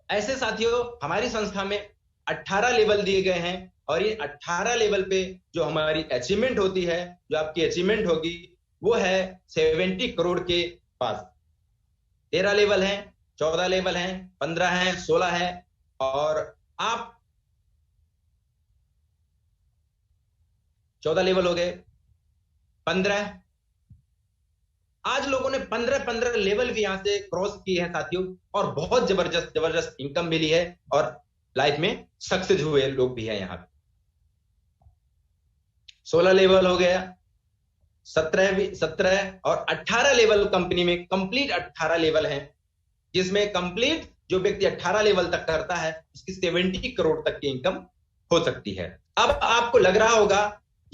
ऐसे साथियों, हमारी संस्था में 18 लेवल दिए गए हैं और ये 18 लेवल पे जो हमारी अचीवमेंट होती है, जो आपकी अचीवमेंट होगी वो है 70 करोड़ के पास। 13 लेवल हैं, 14 लेवल हैं, 15 हैं, 16 है। और आप 14 लेवल हो गए, 15, आज लोगों ने 15 लेवल भी यहां से क्रॉस किए हैं साथियों, और बहुत जबरदस्त इनकम मिली है और लाइफ में सक्सेस हुए लोग भी हैं यहाँ पे। 16 लेवल हो गया, 17 और 18 लेवल कंपनी में कंप्लीट 18 लेवल हैं, जिसमें कंप्लीट जो व्यक्ति 18 लेवल तक करता है उसकी 70 करोड़ तक की इनकम हो सकती है। अब आपको लग रहा होगा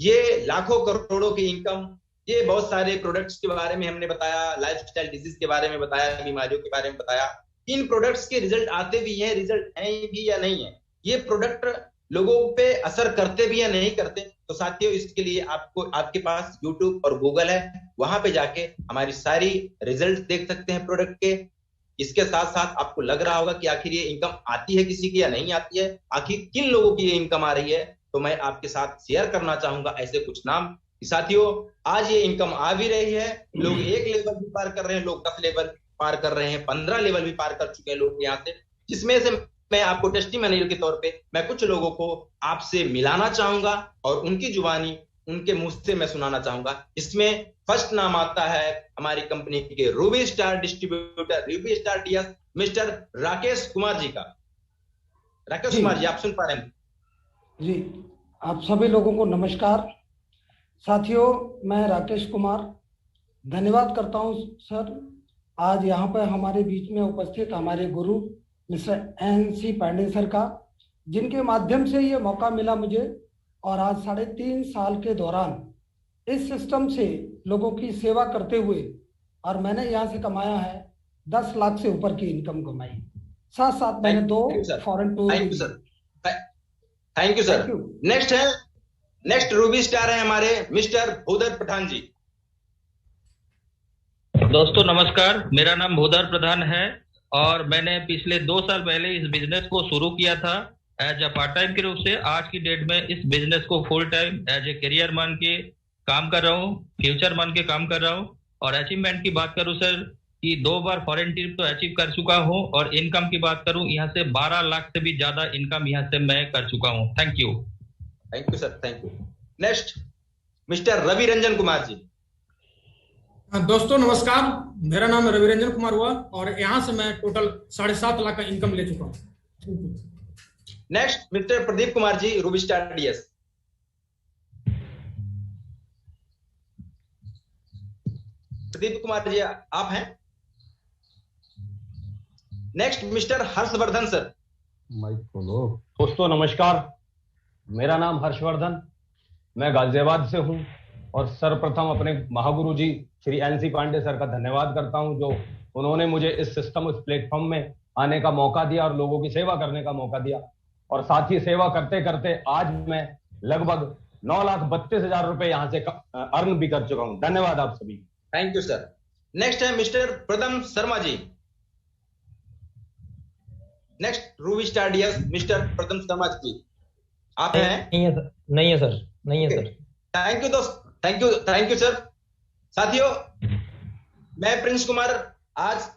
ये लाखों करोड़ों की इनकम, ये बहुत सारे प्रोडक्ट्स के बारे में हमने बताया, लाइफस्टाइल डिजीज के बारे में बताया, बीमारियों के बारे में बताया। इन प्रोडक्ट्स के रिजल्ट आते भी हैं, रिजल्ट हैं भी या नहीं है। ये प्रोडक्ट लोगों पे असर करते भी या नहीं करते, तो साथियों इसके लिए आपको, आपके पास यूट्यूब और गूगल है, वहां पे जाके हमारी सारी रिजल्ट देख सकते हैं प्रोडक्ट के। इसके साथ साथ आपको लग रहा होगा कि आखिर ये इनकम आती है किसी की या नहीं आती है, आखिर किन लोगों की ये इनकम आ रही है, तो मैं आपके साथ शेयर करना चाहूंगा ऐसे कुछ नाम कि साथियों आज ये इनकम आ भी रही है। लोग 1 लेवल भी पार कर रहे हैं, लोग 10 लेवल पार कर रहे हैं, 15 लेवल भी पार कर चुके हैं लोग यहाँ से, जिसमें से मैं आपको टेस्टिमोनियल के तौर पे मैं कुछ लोगों को आपसे मिलाना चाहूंगा और उनकी जुबानी उनके मुंह से मैं सुनाना चाहूंगा। इसमें फर्स्ट नाम आता है हमारी कंपनी के ruby star distributor, ruby star DS, mister Rakesh Kumar ji का। राकेश जी कुमार जी, आप सुन पा रहे हैं? जी, आप सभी लोगों को नमस्कार। साथियों, मैं राकेश कुमार धन्यवाद करता हूं सर, आज यहाँ पर हमारे बीच में उपस्थित हमारे गुरु मिस्टर NC पांडे सर का, जिनके माध्यम से ये मौका मिला मुझे, और आज 3.5 साल के दौरान इस सिस्टम से लोगों की सेवा करते हुए, और मैंने यहाँ से कमाया है 10 लाख से ऊपर की इनकम कमाई। साथ साथ मैंने 2 foreign tour. Thank you sir, thank you sir. Next ruby star है हमारे मिस्टर भूधर पठान जी। दोस्तों नमस्कार, मेरा नाम भूधर प्रधान है और मैंने पिछले 2 साल पहले इस बिजनेस को शुरू किया था एज अ पार्ट टाइम के रूप से। आज की डेट में इस बिजनेस को full time as a career मान के काम कर रहा हूँ, फ्यूचर मान के काम कर रहा हूँ। और अचीवमेंट की बात करूँ सर कि 2 बार फॉरेन ट्रिप तो अचीव कर चुका हूँ, और इनकम की बात करूँ यहाँ से 12 लाख से भी ज्यादा इनकम यहाँ से मैं कर चुका हूँ। Thank you. Thank you sir, thank you. Next mister Ravi Ranjan Kumar ji. दोस्तों नमस्कार, मेरा नाम रवि रंजन कुमार हुआ और यहाँ से मैं टोटल 7.5 लाख का इनकम ले चुका हूँ। Next mister Pradeep Kumar ji, ruby star DS. Pradeep Kumar ji आप हैं? Next mister Harshvardhan sir. Mike खोलो। दोस्तों नमस्कार, मेरा नाम हर्षवर्धन, मैं गाजियाबाद से हूं और सर्वप्रथम अपने महागुरु जी श्री NC पांडे सर का धन्यवाद करता हूं, जो उन्होंने मुझे इस सिस्टम, इस प्लेटफॉर्म में आने का मौका दिया और लोगों की सेवा करने का मौका दिया। और साथ ही सेवा करते करते आज मैं लगभग 9,32,000 रुपए यहाँ से अर्न भी कर चुका हूँ। धन्यवाद आप सभी। Thank you sir. नेक्स्ट है mister Pradam Sharma ji. Next ruby star DS mister Pradam Sharma ji, आप हैं? नहीं है सर, नहीं है सर। थैंक यू दोस्त, थैंक यू सर। साथियों, मैं प्रिंस कुमार आज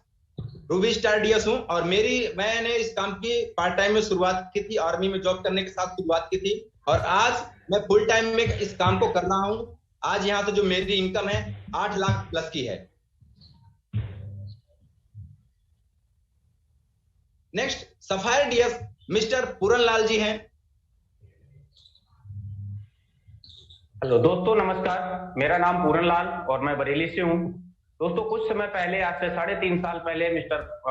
रूबी स्टार डीएस हूं और मैंने इस काम की पार्ट टाइम में शुरुआत की थी, आर्मी में जॉब करने के साथ शुरुआत की थी, और आज मैं फुल टाइम में इस काम को कर रहा हूं। आज यहां से जो मेरी इनकम है 8 लाख प्लस की है। नेक्स्ट सफायर डीएस मिस्टर पूरन लाल जी हैं। हेलो दोस्तों नमस्कार, मेरा नाम पूरन लाल और मैं बरेली से हूँ। दोस्तों कुछ समय पहले, आज से 3.5 साल पहले मिस्टर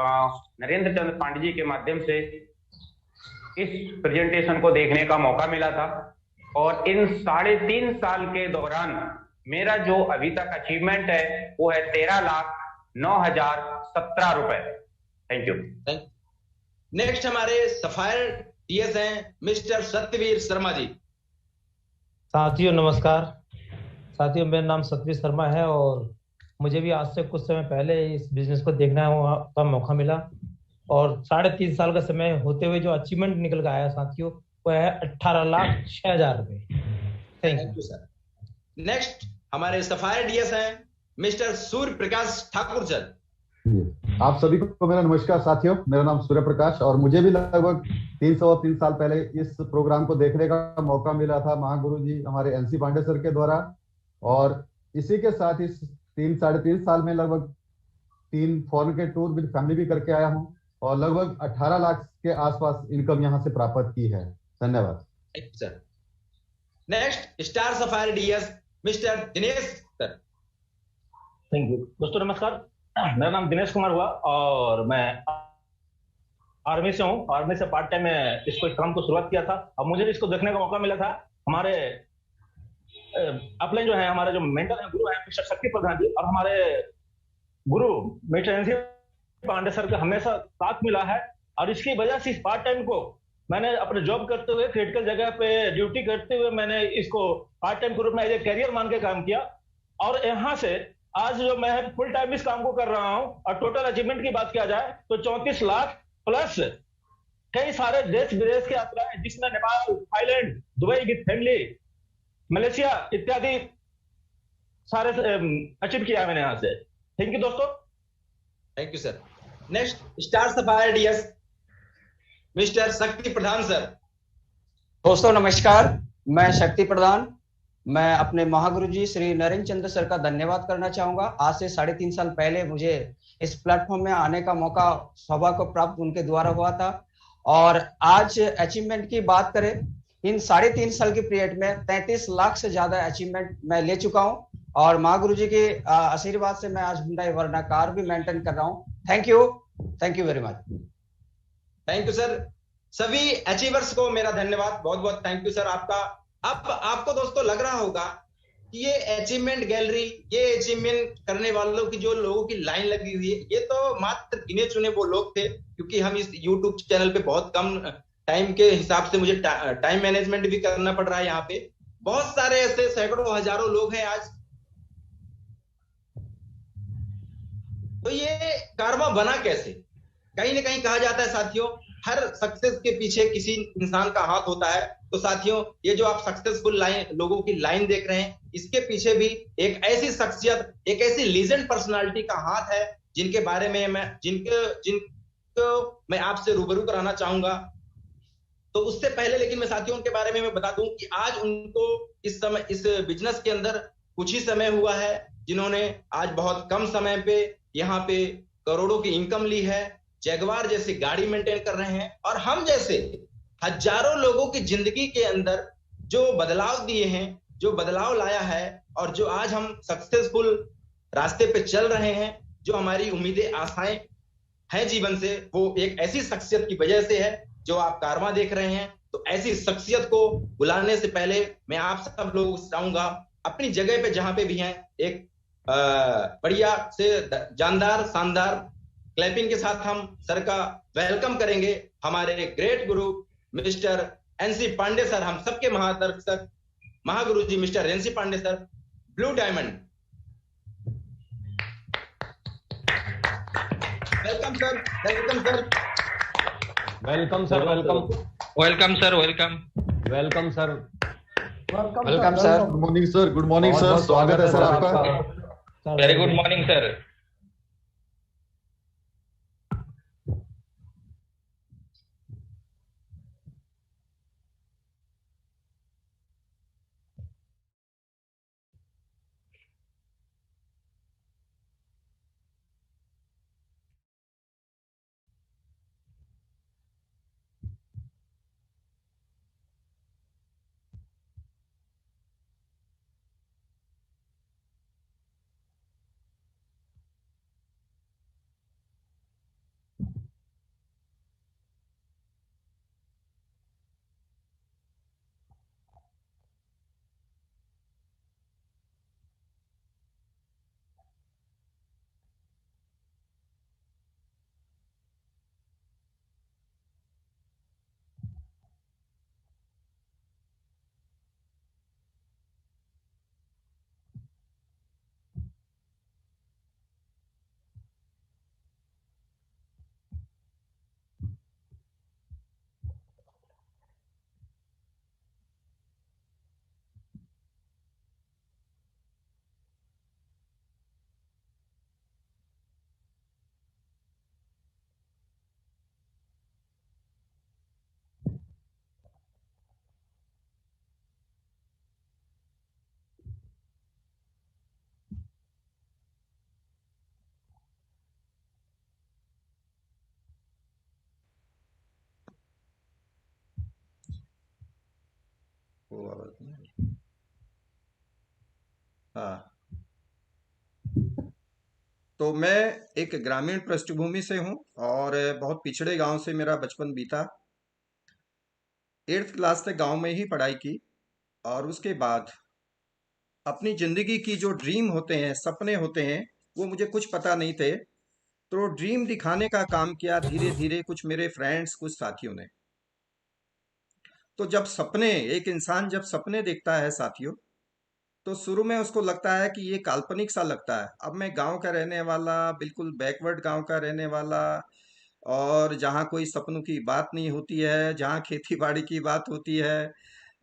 नरेंद्र चंद्र पांडे जी के माध्यम से इस प्रेजेंटेशन को देखने का मौका मिला था, और इन 3.5 साल के दौरान मेरा जो अभी तक अचीवमेंट है वो है 13,09,017 रुपए। Thank you. नेक्स्ट हमारे सफायर डीएस हैं मिस्टर सत्यवीर शर्मा जी। साथियों नमस्कार। साथियों, मेरा नाम सत्यवीर शर्मा है और मुझे भी आज से कुछ समय पहले इस बिजनेस को देखना का मौका मिला, और 3.5 साल का समय होते हुए जो अचीवमेंट निकल कर आया साथियों, वो है 18,06,000 रुपए। Thank you sir. नेक्स्ट हमारे सफायर डीएस हैं मिस्टर सूर्य प्रकाश ठाकुर सर। आप सभी को मेरा नमस्कार। साथियों, मेरा नाम सूर्य प्रकाश और मुझे भी लगभग 3 साल पहले इस प्रोग्राम को देखने का मौका मिला था महागुरु जी हमारे NC पांडे सर के द्वारा, और इसी के साथ इस 3-3.5 साल में लगभग 3 फॉरेन के टूर विद फैमिली भी करके आया हूं और लगभग 18 लाख के आसपास इनकम यहां से प्राप्त की है। धन्यवाद sir. Next star sapphire DS mister Dinesh sir. Thank you. दोस्तों नमस्कार, मेरा नाम दिनेश कुमार हुआ और मैं आर्मी से हूँ। आर्मी से पार्ट टाइम में इस काम को शुरुआत किया था। अब मुझे भी इसको देखने का मौका मिला था। हमारे अपने जो है, हमारे जो मेंटर हैं, गुरु हैं मिस्टर शक्ति प्रधान जी, और हमारे गुरु मिस्टर NC पांडे सर का हमेशा साथ मिला है, और इसकी वजह से इस पार्ट टाइम को मैंने अपने जॉब करते हुए क्रिटिकल जगह पे ड्यूटी करते हुए मैंने इसको पार्ट टाइम के रूप में एज ए कैरियर मान के काम किया, और यहाँ से आज जो मैं फुल टाइम इस काम को कर रहा हूँ, और टोटल अचीवमेंट की बात किया जाए तो 34 लाख प्लस कई सारे देश विदेश की यात्राएं, जिसमें नेपाल, थाईलैंड, दुबई की फैमिली, मलेशिया इत्यादि सारे अचीव किया मैंने यहाँ से। थैंक यू दोस्तों। Thank you sir. Next star sapphire DS mister शक्ति प्रधान सर। दोस्तों नमस्कार, मैं शक्ति प्रधान। मैं अपने महागुरु जी श्री नरेंद्र चंद्र सर का धन्यवाद करना चाहूंगा। आज से 3.5 साल पहले मुझे इस प्लेटफॉर्म में आने का मौका सौभाग्य को प्राप्त उनके द्वारा हुआ था, और आज अचीवमेंट की बात करें, इन 3.5 साल के पीरियड में 33 लाख से ज्यादा अचीवमेंट मैं ले चुका हूं, और महागुरु जी के आशीर्वाद से मैं आज हुंडई वर्ना कार भी मेंटेन कर रहा हूं। Thank you very much. Thank you sir. सभी अचीवर्स को मेरा धन्यवाद, बहुत बहुत थैंक यू सर आपका। अब आपको दोस्तों लग रहा होगा कि ये अचीवमेंट गैलरी, ये अचीवमेंट करने वालों की जो लोगों की लाइन लगी हुई है, ये तो मात्र गिने चुने वो लोग थे, क्योंकि हम इस यूट्यूब चैनल पे बहुत कम टाइम के हिसाब से मुझे टाइम मैनेजमेंट भी करना पड़ रहा है। यहाँ पे बहुत सारे ऐसे सैकड़ों हजारों लोग हैं आज। तो ये कारवां बना कैसे? कहीं ना कहीं कहा जाता है साथियों, हर सक्सेस के पीछे किसी इंसान का हाथ होता है। तो साथियों, ये जो आप सक्सेसफुल लाइन लोगों की लाइन देख रहे हैं, इसके पीछे भी एक ऐसी शख्सियत, एक ऐसी लीजेंड पर्सनालिटी का हाथ है, जिनके बारे में जिनको मैं आपसे रूबरू कराना चाहूंगा। तो उससे पहले लेकिन मैं साथियों उनके बारे में मैं बता दूं कि आज उनको इस समय इस बिजनेस के अंदर कुछ ही समय हुआ है, जिन्होंने आज बहुत कम समय पे यहाँ पे करोड़ों की इनकम ली है, जैगवार जैसी गाड़ी मेंटेन कर रहे हैं, और हम जैसे हजारों लोगों की जिंदगी के अंदर जो बदलाव दिए हैं, जो बदलाव लाया है, और जो आज हम सक्सेसफुल रास्ते पे चल रहे हैं, जो हमारी उम्मीदें आशाएं हैं जीवन से, वो एक ऐसी शख्सियत की वजह से है जो आप कारवां देख रहे हैं। तो ऐसी शख्सियत को बुलाने से पहले मैं आप सब लोगों को चाहूंगा, अपनी जगह पे जहां पे भी हैं, एक बढ़िया से जानदार शानदार क्लैपिंग के साथ हम सर का वेलकम करेंगे। हमारे ग्रेट गुरु मिस्टर एनसी पांडे सर, हम सबके महादर्शक महागुरु ji mister NC Pandey sir, blue diamond. Welcome sir, welcome sir, welcome sir, welcome welcome sir, welcome welcome sir, welcome sir. Good morning sir, good morning sir, स्वागत है sir आपका। Very good morning sir. हाँ, तो मैं एक ग्रामीण पृष्ठभूमि से हूँ और बहुत पिछड़े गांव से मेरा बचपन बीता। 8th क्लास तक गांव में ही पढ़ाई की, और उसके बाद अपनी जिंदगी की जो ड्रीम होते हैं, सपने होते हैं, वो मुझे कुछ पता नहीं थे। तो ड्रीम दिखाने का काम किया धीरे धीरे कुछ मेरे फ्रेंड्स, कुछ साथियों ने। तो जब सपने, एक इंसान जब सपने देखता है साथियों, तो शुरू में उसको लगता है कि ये काल्पनिक सा लगता है। अब मैं गांव का रहने वाला, बिल्कुल बैकवर्ड गांव का रहने वाला, और जहाँ कोई सपनों की बात नहीं होती है, जहाँ खेती बाड़ी की बात होती है,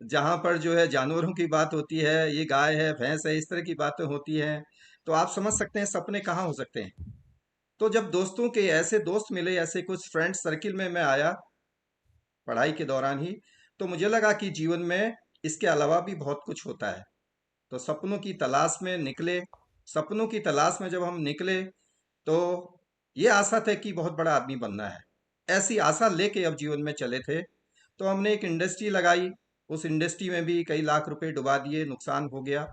जहाँ पर जो है जानवरों की बात होती है, ये गाय है भैंस है, इस तरह की बातें होती हैं, तो आप समझ सकते हैं सपने कहाँ हो सकते हैं। तो जब दोस्तों के ऐसे दोस्त मिले, ऐसे कुछ फ्रेंड सर्किल में मैं आया पढ़ाई के दौरान ही, तो मुझे लगा कि जीवन में इसके अलावा भी बहुत कुछ होता है। तो सपनों की तलाश में निकले। सपनों की तलाश में जब हम निकले, तो ये आशा थे कि बहुत बड़ा आदमी बनना है। ऐसी आशा लेके अब जीवन में चले थे। तो हमने एक इंडस्ट्री लगाई, उस इंडस्ट्री में भी कई लाख रुपए डुबा दिए, नुकसान हो गया,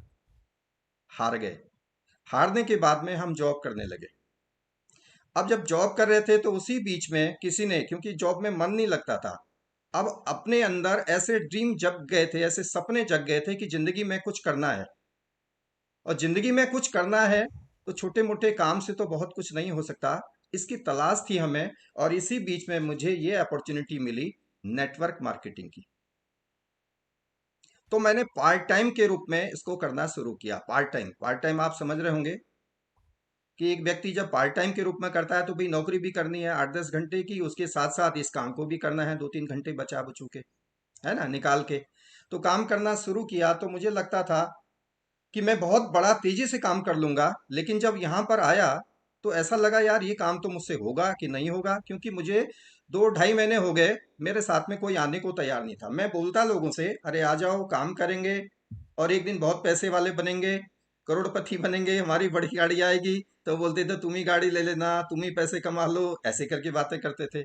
हार गए। हारने के बाद में हम जॉब करने लगे। अब जब जॉब कर रहे थे तो उसी बीच में किसी ने, क्योंकि जॉब में मन नहीं लगता था, अब अपने अंदर ऐसे ड्रीम जग गए थे, ऐसे सपने जग गए थे कि जिंदगी में कुछ करना है। और जिंदगी में कुछ करना है तो छोटे मोटे काम से तो बहुत कुछ नहीं हो सकता, इसकी तलाश थी हमें। और इसी बीच में मुझे ये अपॉर्चुनिटी मिली नेटवर्क मार्केटिंग की। तो मैंने पार्ट टाइम के रूप में इसको करना शुरू किया। पार्ट टाइम आप समझ रहे होंगे कि एक व्यक्ति जब पार्ट टाइम के रूप में करता है तो भाई नौकरी भी करनी है 8-10 घंटे की, उसके साथ साथ इस काम को भी करना है 2-3 घंटे बचा बचू के, है ना, निकाल के। तो काम करना शुरू किया तो मुझे लगता था कि मैं बहुत बड़ा तेजी से काम कर लूंगा, लेकिन जब यहाँ पर आया तो ऐसा लगा यार ये काम तो मुझसे होगा कि नहीं होगा, क्योंकि मुझे 2-2.5 महीने हो गए, मेरे साथ में कोई आने को तैयार नहीं था। मैं बोलता लोगों से, अरे आ जाओ काम करेंगे और एक दिन बहुत पैसे वाले बनेंगे, करोड़पति बनेंगे, हमारी बड़ी गाड़ी आएगी। तो बोलते थे तुम ही गाड़ी ले लेना, तुम ही पैसे कमा लो, ऐसे करके बातें करते थे।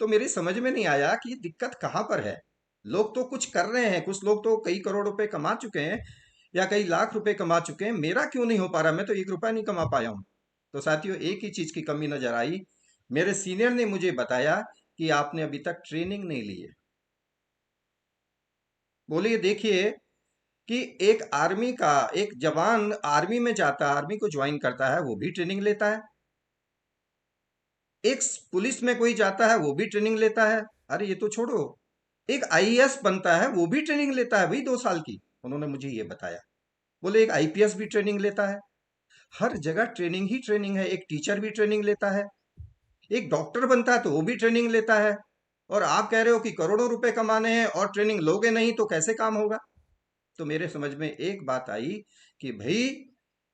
तो मेरी समझ में नहीं आया कि दिक्कत कहाँ पर है। लोग तो कुछ कर रहे हैं, कुछ लोग तो कई करोड़ रुपए कमा चुके हैं या कई लाख रुपए कमा चुके हैं, मेरा क्यों नहीं हो पा रहा, मैं तो 1 रुपया नहीं कमा पाया हूं। तो साथियों एक ही चीज की कमी नजर आई। मेरे सीनियर ने मुझे बताया कि आपने अभी तक ट्रेनिंग नहीं ली है। बोलिए देखिए कि एक आर्मी का एक जवान आर्मी में जाता है, आर्मी को ज्वाइन करता है, वो भी ट्रेनिंग लेता है। एक पुलिस में कोई जाता है वो भी ट्रेनिंग लेता है। अरे ये तो छोड़ो, एक आईएएस बनता है वो भी ट्रेनिंग लेता है भाई 2 साल की। उन्होंने मुझे ये बताया। बोले एक आईपीएस भी ट्रेनिंग लेता है। हर जगह ट्रेनिंग ही ट्रेनिंग है। एक टीचर भी ट्रेनिंग लेता है, एक डॉक्टर बनता है तो वो भी ट्रेनिंग लेता है। और आप कह रहे हो कि करोड़ों रुपए कमाने हैं और ट्रेनिंग लोगे नहीं तो कैसे काम होगा। तो मेरे समझ में एक बात आई कि भाई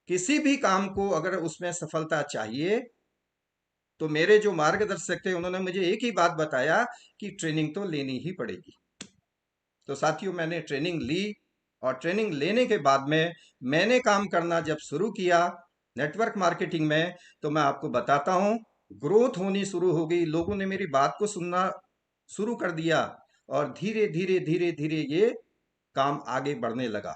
किसी भी काम को अगर उसमें सफलता चाहिए तो मेरे जो मार्गदर्शक थे उन्होंने मुझे एक ही बात बताया कि ट्रेनिंग तो लेनी ही पड़ेगी। तो साथियों मैंने ट्रेनिंग ली और ट्रेनिंग लेने के बाद में मैंने काम करना जब शुरू किया नेटवर्क मार्केटिंग में, तो मैं आपको बताता हूं ग्रोथ होनी शुरू हो गई। लोगों ने मेरी बात को सुनना शुरू कर दिया और धीरे धीरे धीरे धीरे ये काम आगे बढ़ने लगा।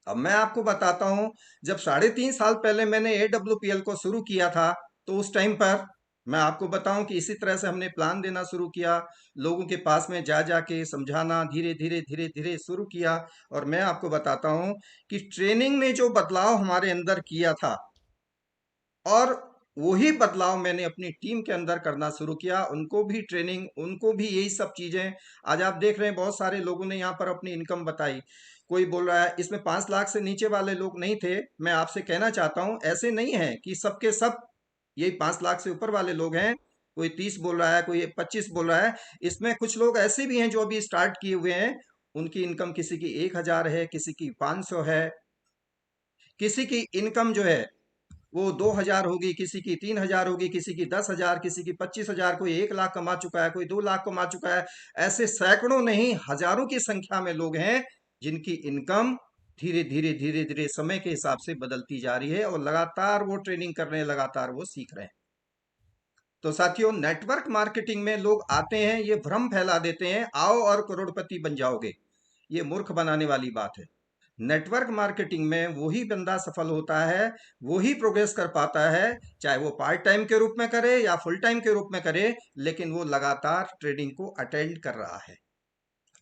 अब मैं आपको बताता हूं, जब 3.5 साल पहले मैंने AWPL को शुरू किया था तो उस टाइम पर मैं आपको बताऊं कि इसी तरह से हमने प्लान देना शुरू किया, लोगों के पास में जा जाके समझाना धीरे धीरे धीरे धीरे शुरू किया। और मैं आपको बताता हूं कि ट्रेनिंग ने जो बदलाव हमारे अंदर किया था और वही बदलाव मैंने अपनी टीम के अंदर करना शुरू किया। उनको भी ट्रेनिंग, उनको भी यही सब चीजें। आज आप देख रहे हैं बहुत सारे लोगों ने यहाँ पर अपनी इनकम बताई। कोई बोल रहा है इसमें 5 लाख से नीचे वाले लोग नहीं थे। मैं आपसे कहना चाहता हूं ऐसे नहीं है कि सबके सब यही 5 लाख से ऊपर वाले लोग हैं। कोई 30 बोल रहा है, कोई 25 बोल रहा है। इसमें कुछ लोग ऐसे भी हैं जो अभी स्टार्ट किए हुए हैं, उनकी इनकम किसी की 1,000 है, किसी की 500 है, किसी की इनकम जो है वो 2,000 होगी, किसी की 3,000 होगी, किसी की 10,000, किसी की 25,000, कोई 1 लाख कमा चुका है, कोई 2 लाख कमा चुका है। ऐसे सैकड़ों नहीं हजारों की संख्या में लोग हैं जिनकी इनकम धीरे धीरे धीरे धीरे समय के हिसाब से बदलती जा रही है और लगातार वो ट्रेनिंग कर रहे हैं, लगातार वो सीख रहे हैं। तो साथियों नेटवर्क मार्केटिंग में लोग आते हैं, ये भ्रम फैला देते हैं आओ और करोड़पति बन जाओगे। ये मूर्ख बनाने वाली बात है। नेटवर्क मार्केटिंग में वही बंदा सफल होता है, वही प्रोग्रेस कर पाता है, चाहे वो पार्ट टाइम के रूप में करे या फुल टाइम के रूप में करे, लेकिन वो लगातार ट्रेनिंग को अटेंड कर रहा है।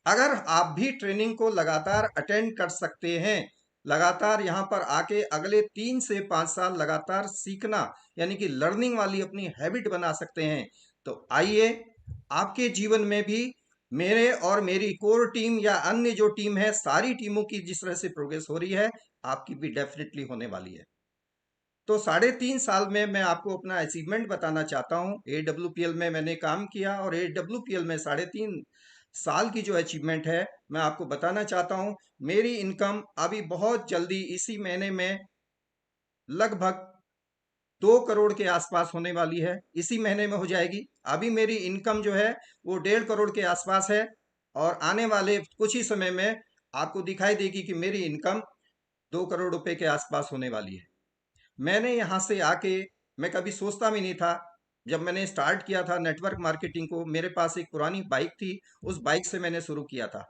अगर आप भी ट्रेनिंग को लगातार अटेंड कर सकते हैं, लगातार यहाँ पर आके अगले 3 से 5 साल लगातार सीखना यानी कि लर्निंग वाली अपनी हैबिट बना सकते हैं, तो आइए आपके जीवन में भी मेरे और मेरी कोर टीम या अन्य जो टीम है, सारी टीमों की जिस तरह से प्रोग्रेस हो रही है, आपकी भी डेफिनेटली होने वाली है। तो 3.5 साल में मैं आपको अपना अचीवमेंट बताना चाहता हूं। AWPL में मैंने काम किया और AWPL में 3.5 साल की जो अचीवमेंट है, मैं आपको बताना चाहता हूं। मेरी इनकम अभी बहुत जल्दी इसी महीने में लगभग 2 करोड़ के आसपास होने वाली है। इसी महीने में हो जाएगी। अभी मेरी इनकम जो है वो 1.5 करोड़ के आसपास है और आने वाले कुछ ही समय में आपको दिखाई देगी कि मेरी इनकम 2 करोड़ रुपए के आसपास होने वाली है। मैंने यहाँ से आके, मैं कभी सोचता भी नहीं था, जब मैंने स्टार्ट किया था नेटवर्क मार्केटिंग को, मेरे पास एक पुरानी बाइक थी, उस बाइक से मैंने शुरू किया था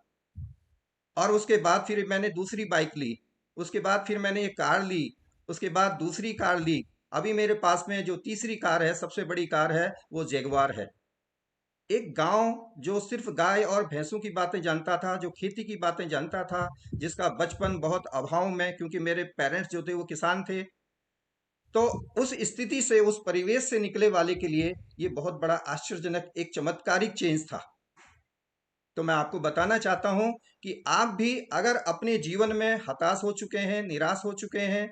और उसके बाद फिर मैंने दूसरी बाइक ली, उसके बाद फिर मैंने एक कार ली, उसके बाद दूसरी कार ली। अभी मेरे पास में जो तीसरी कार है, सबसे बड़ी कार है, वो जैगवार है। एक गांव जो सिर्फ गाय और भैंसों की बातें जानता था, जो खेती की बातें जानता था, जिसका बचपन बहुत अभाव में, क्योंकि मेरे पेरेंट्स जो थे वो किसान थे, तो उस स्थिति से, उस परिवेश से निकले वाले के लिए ये बहुत बड़ा आश्चर्यजनक एक चमत्कारिक चेंज था। तो मैं आपको बताना चाहता हूं कि आप भी अगर अपने जीवन में हताश हो चुके हैं, निराश हो चुके हैं,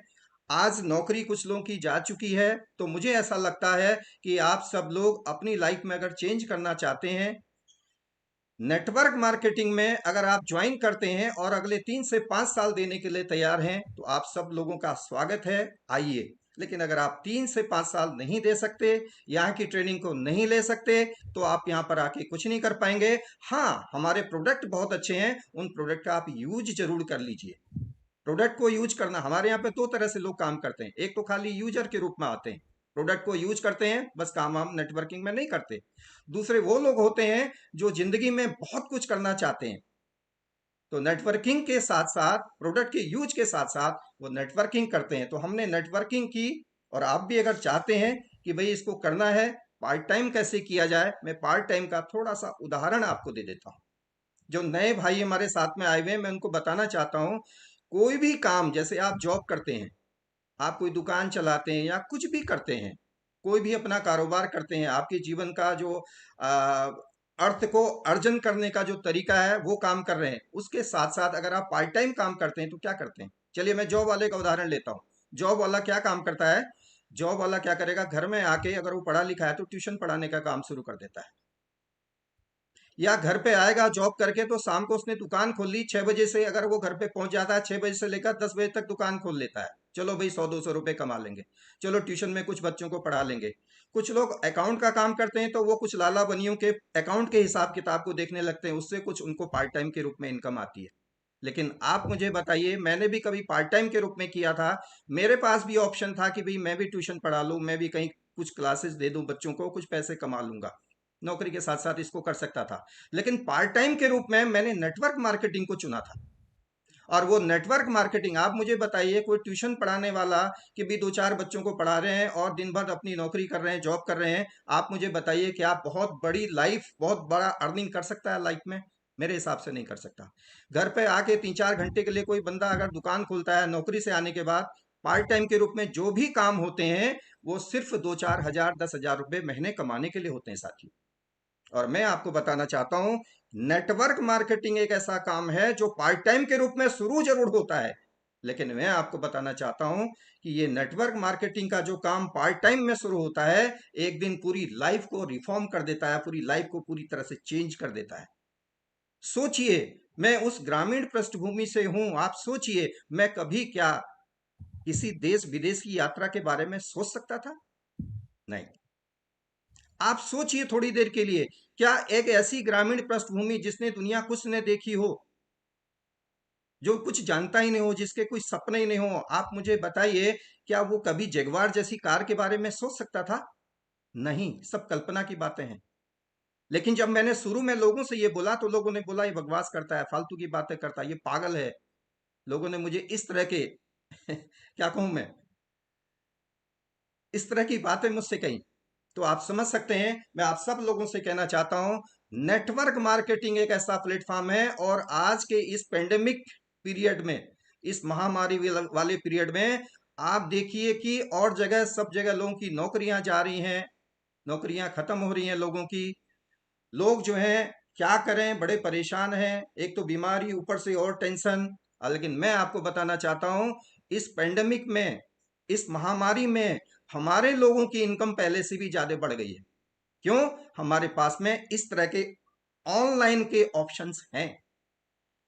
आज नौकरी कुछ लोगों की जा चुकी है, तो मुझे ऐसा लगता है कि आप सब लोग अपनी लाइफ में अगर चेंज करना चाहते हैं, नेटवर्क मार्केटिंग में अगर आप ज्वाइन करते हैं और अगले 3 से 5 साल देने के लिए तैयार हैं, तो आप सब लोगों का स्वागत है, आइए। लेकिन अगर आप 3 से 5 साल नहीं दे सकते, यहाँ की ट्रेनिंग को नहीं ले सकते, तो आप यहाँ पर आके कुछ नहीं कर पाएंगे। हाँ, हमारे प्रोडक्ट बहुत अच्छे हैं, उन प्रोडक्ट का आप यूज जरूर कर लीजिए। प्रोडक्ट को यूज करना, हमारे यहाँ पे 2 तरह से लोग काम करते हैं। एक तो खाली यूजर के रूप में आते हैं, प्रोडक्ट को यूज करते हैं, बस काम हम नेटवर्किंग में नहीं करते। दूसरे वो लोग होते हैं जो जिंदगी में बहुत कुछ करना चाहते हैं, तो नेटवर्किंग के साथ साथ, प्रोडक्ट के यूज के साथ साथ वो नेटवर्किंग करते हैं। तो हमने नेटवर्किंग की, और आप भी अगर चाहते हैं कि भाई इसको करना है, पार्ट टाइम कैसे किया जाए, मैं पार्ट टाइम का थोड़ा सा उदाहरण आपको दे देता हूँ। जो नए भाई हमारे साथ में आए हुए हैं, मैं उनको बताना चाहता हूँ, कोई भी काम, जैसे आप जॉब करते हैं, आप कोई दुकान चलाते हैं या कुछ भी करते हैं, कोई भी अपना कारोबार करते हैं, आपके जीवन का जो अर्थ को अर्जन करने का जो तरीका है वो काम कर रहे हैं, उसके साथ साथ अगर आप पार्ट टाइम काम करते हैं तो क्या करते हैं। चलिए मैं जॉब वाले का उदाहरण लेता हूँ। जॉब वाला क्या काम करता है, जॉब वाला क्या करेगा, घर में आके अगर वो पढ़ा लिखा है तो ट्यूशन पढ़ाने का काम शुरू कर देता है, या घर पे आएगा जॉब करके, तो शाम को उसने दुकान खोल ली, 6 बजे से अगर वो घर पे पहुंच जाता है, 6 बजे से लेकर 10 बजे तक दुकान खोल लेता है। चलो भाई 100-200 रुपए कमा लेंगे, चलो ट्यूशन में कुछ बच्चों को पढ़ा लेंगे। कुछ लोग अकाउंट का काम करते हैं, तो वो कुछ लाला बनियों के अकाउंट के हिसाब किताब को देखने लगते हैं, उससे कुछ उनको पार्ट टाइम के रूप में इनकम आती है। लेकिन आप मुझे बताइए, मैंने भी कभी पार्ट टाइम के रूप में किया था, मेरे पास भी ऑप्शन था कि भाई मैं भी ट्यूशन पढ़ा लूँ, मैं भी कहीं कुछ क्लासेस दे दूं बच्चों को, कुछ पैसे कमा लूंगा, नौकरी के साथ साथ इसको कर सकता था। लेकिन पार्ट टाइम के रूप में मैंने नेटवर्क मार्केटिंग को चुना था। और वो नेटवर्क मार्केटिंग, आप मुझे बताइए, कोई ट्यूशन पढ़ाने वाला कि भी 2-4 बच्चों को पढ़ा रहे हैं और दिन भर अपनी नौकरी कर रहे हैं, जॉब कर रहे हैं, आप मुझे बताइए क्या बहुत बड़ी लाइफ, बहुत बड़ा अर्निंग कर सकता है लाइफ में? मेरे हिसाब से नहीं कर सकता। घर पे आके 3-4 घंटे के लिए कोई बंदा अगर दुकान खोलता है, नौकरी से आने के बाद पार्ट टाइम के रूप में जो भी काम होते हैं, वो सिर्फ 2-4 हजार, 10,000 रुपए महीने कमाने के लिए होते हैं साथी। और मैं आपको बताना चाहता हूं, नेटवर्क मार्केटिंग एक ऐसा काम है जो पार्ट टाइम के रूप में शुरू जरूर होता है, लेकिन मैं आपको बताना चाहता हूं कि ये नेटवर्क मार्केटिंग का जो काम पार्ट टाइम में शुरू होता है, एक दिन पूरी लाइफ को रिफॉर्म कर देता है, पूरी लाइफ को पूरी तरह से चेंज कर देता है। सोचिए, मैं उस ग्रामीण पृष्ठभूमि से हूं, आप सोचिए, मैं कभी क्या किसी देश विदेश की यात्रा के बारे में सोच सकता था? नहीं। आप सोचिए थोड़ी देर के लिए, क्या एक ऐसी ग्रामीण पृष्ठभूमि जिसने दुनिया कुछ न देखी हो, जो कुछ जानता ही नहीं हो, जिसके कोई सपने ही नहीं हो, आप मुझे बताइए, क्या वो कभी जगुआर जैसी कार के बारे में सोच सकता था? नहीं, सब कल्पना की बातें हैं। लेकिन जब मैंने शुरू में लोगों से ये बोला, तो लोगों ने बोला ये बकवास करता है, फालतू की बातें करता है, ये पागल है। लोगों ने मुझे इस तरह के क्या कहूं मैं, इस तरह की बातें मुझसे कही। तो आप समझ सकते हैं, मैं आप सब लोगों से कहना चाहता हूं, नेटवर्क मार्केटिंग एक ऐसा प्लेटफॉर्म है, और आज के इस पेंडेमिक पीरियड में, इस महामारी वाले पीरियड में, आप देखिए कि और जगह, सब जगह लोगों की नौकरियां जा रही हैं, नौकरियां खत्म हो रही हैं लोगों की। लोग जो हैं क्या करें, बड़े परेशान हैं। एक तो बीमारी, ऊपर से और टेंशन। लेकिन मैं आपको बताना चाहता हूं, इस पेंडेमिक में, इस महामारी में हमारे लोगों की इनकम पहले से भी ज्यादा बढ़ गई है। क्यों? हमारे पास में इस तरह के ऑनलाइन के ऑप्शंस हैं।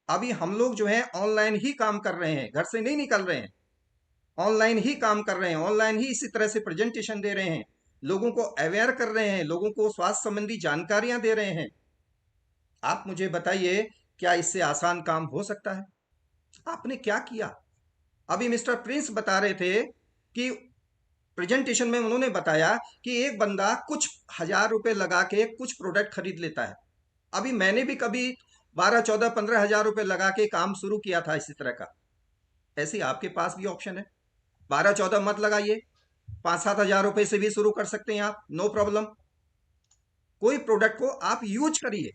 अभी हम लोग जो है ऑनलाइन ही काम कर रहे हैं, घर से नहीं निकल रहे हैं, ऑनलाइन ही काम कर रहे हैं, ऑनलाइन ही इसी तरह से प्रेजेंटेशन दे रहे हैं, लोगों को अवेयर कर रहे हैं, लोगों को स्वास्थ्य संबंधी जानकारियां दे रहे हैं। आप मुझे बताइए, क्या इससे आसान काम हो सकता है? आपने क्या किया? अभी मिस्टर प्रिंस बता रहे थे कि प्रेजेंटेशन में उन्होंने बताया कि एक बंदा कुछ हजार रुपए लगा के कुछ प्रोडक्ट खरीद लेता है। अभी मैंने भी कभी 12, 14, 15 हजार रुपए लगा के काम शुरू किया था इसी तरह का। ऐसे आपके पास भी ऑप्शन है। 12, 14 मत लगाइए, 5, 7 हजार रुपए से भी शुरू कर सकते हैं आप, नो प्रॉब्लम। कोई प्रोडक्ट को आप यूज करिए,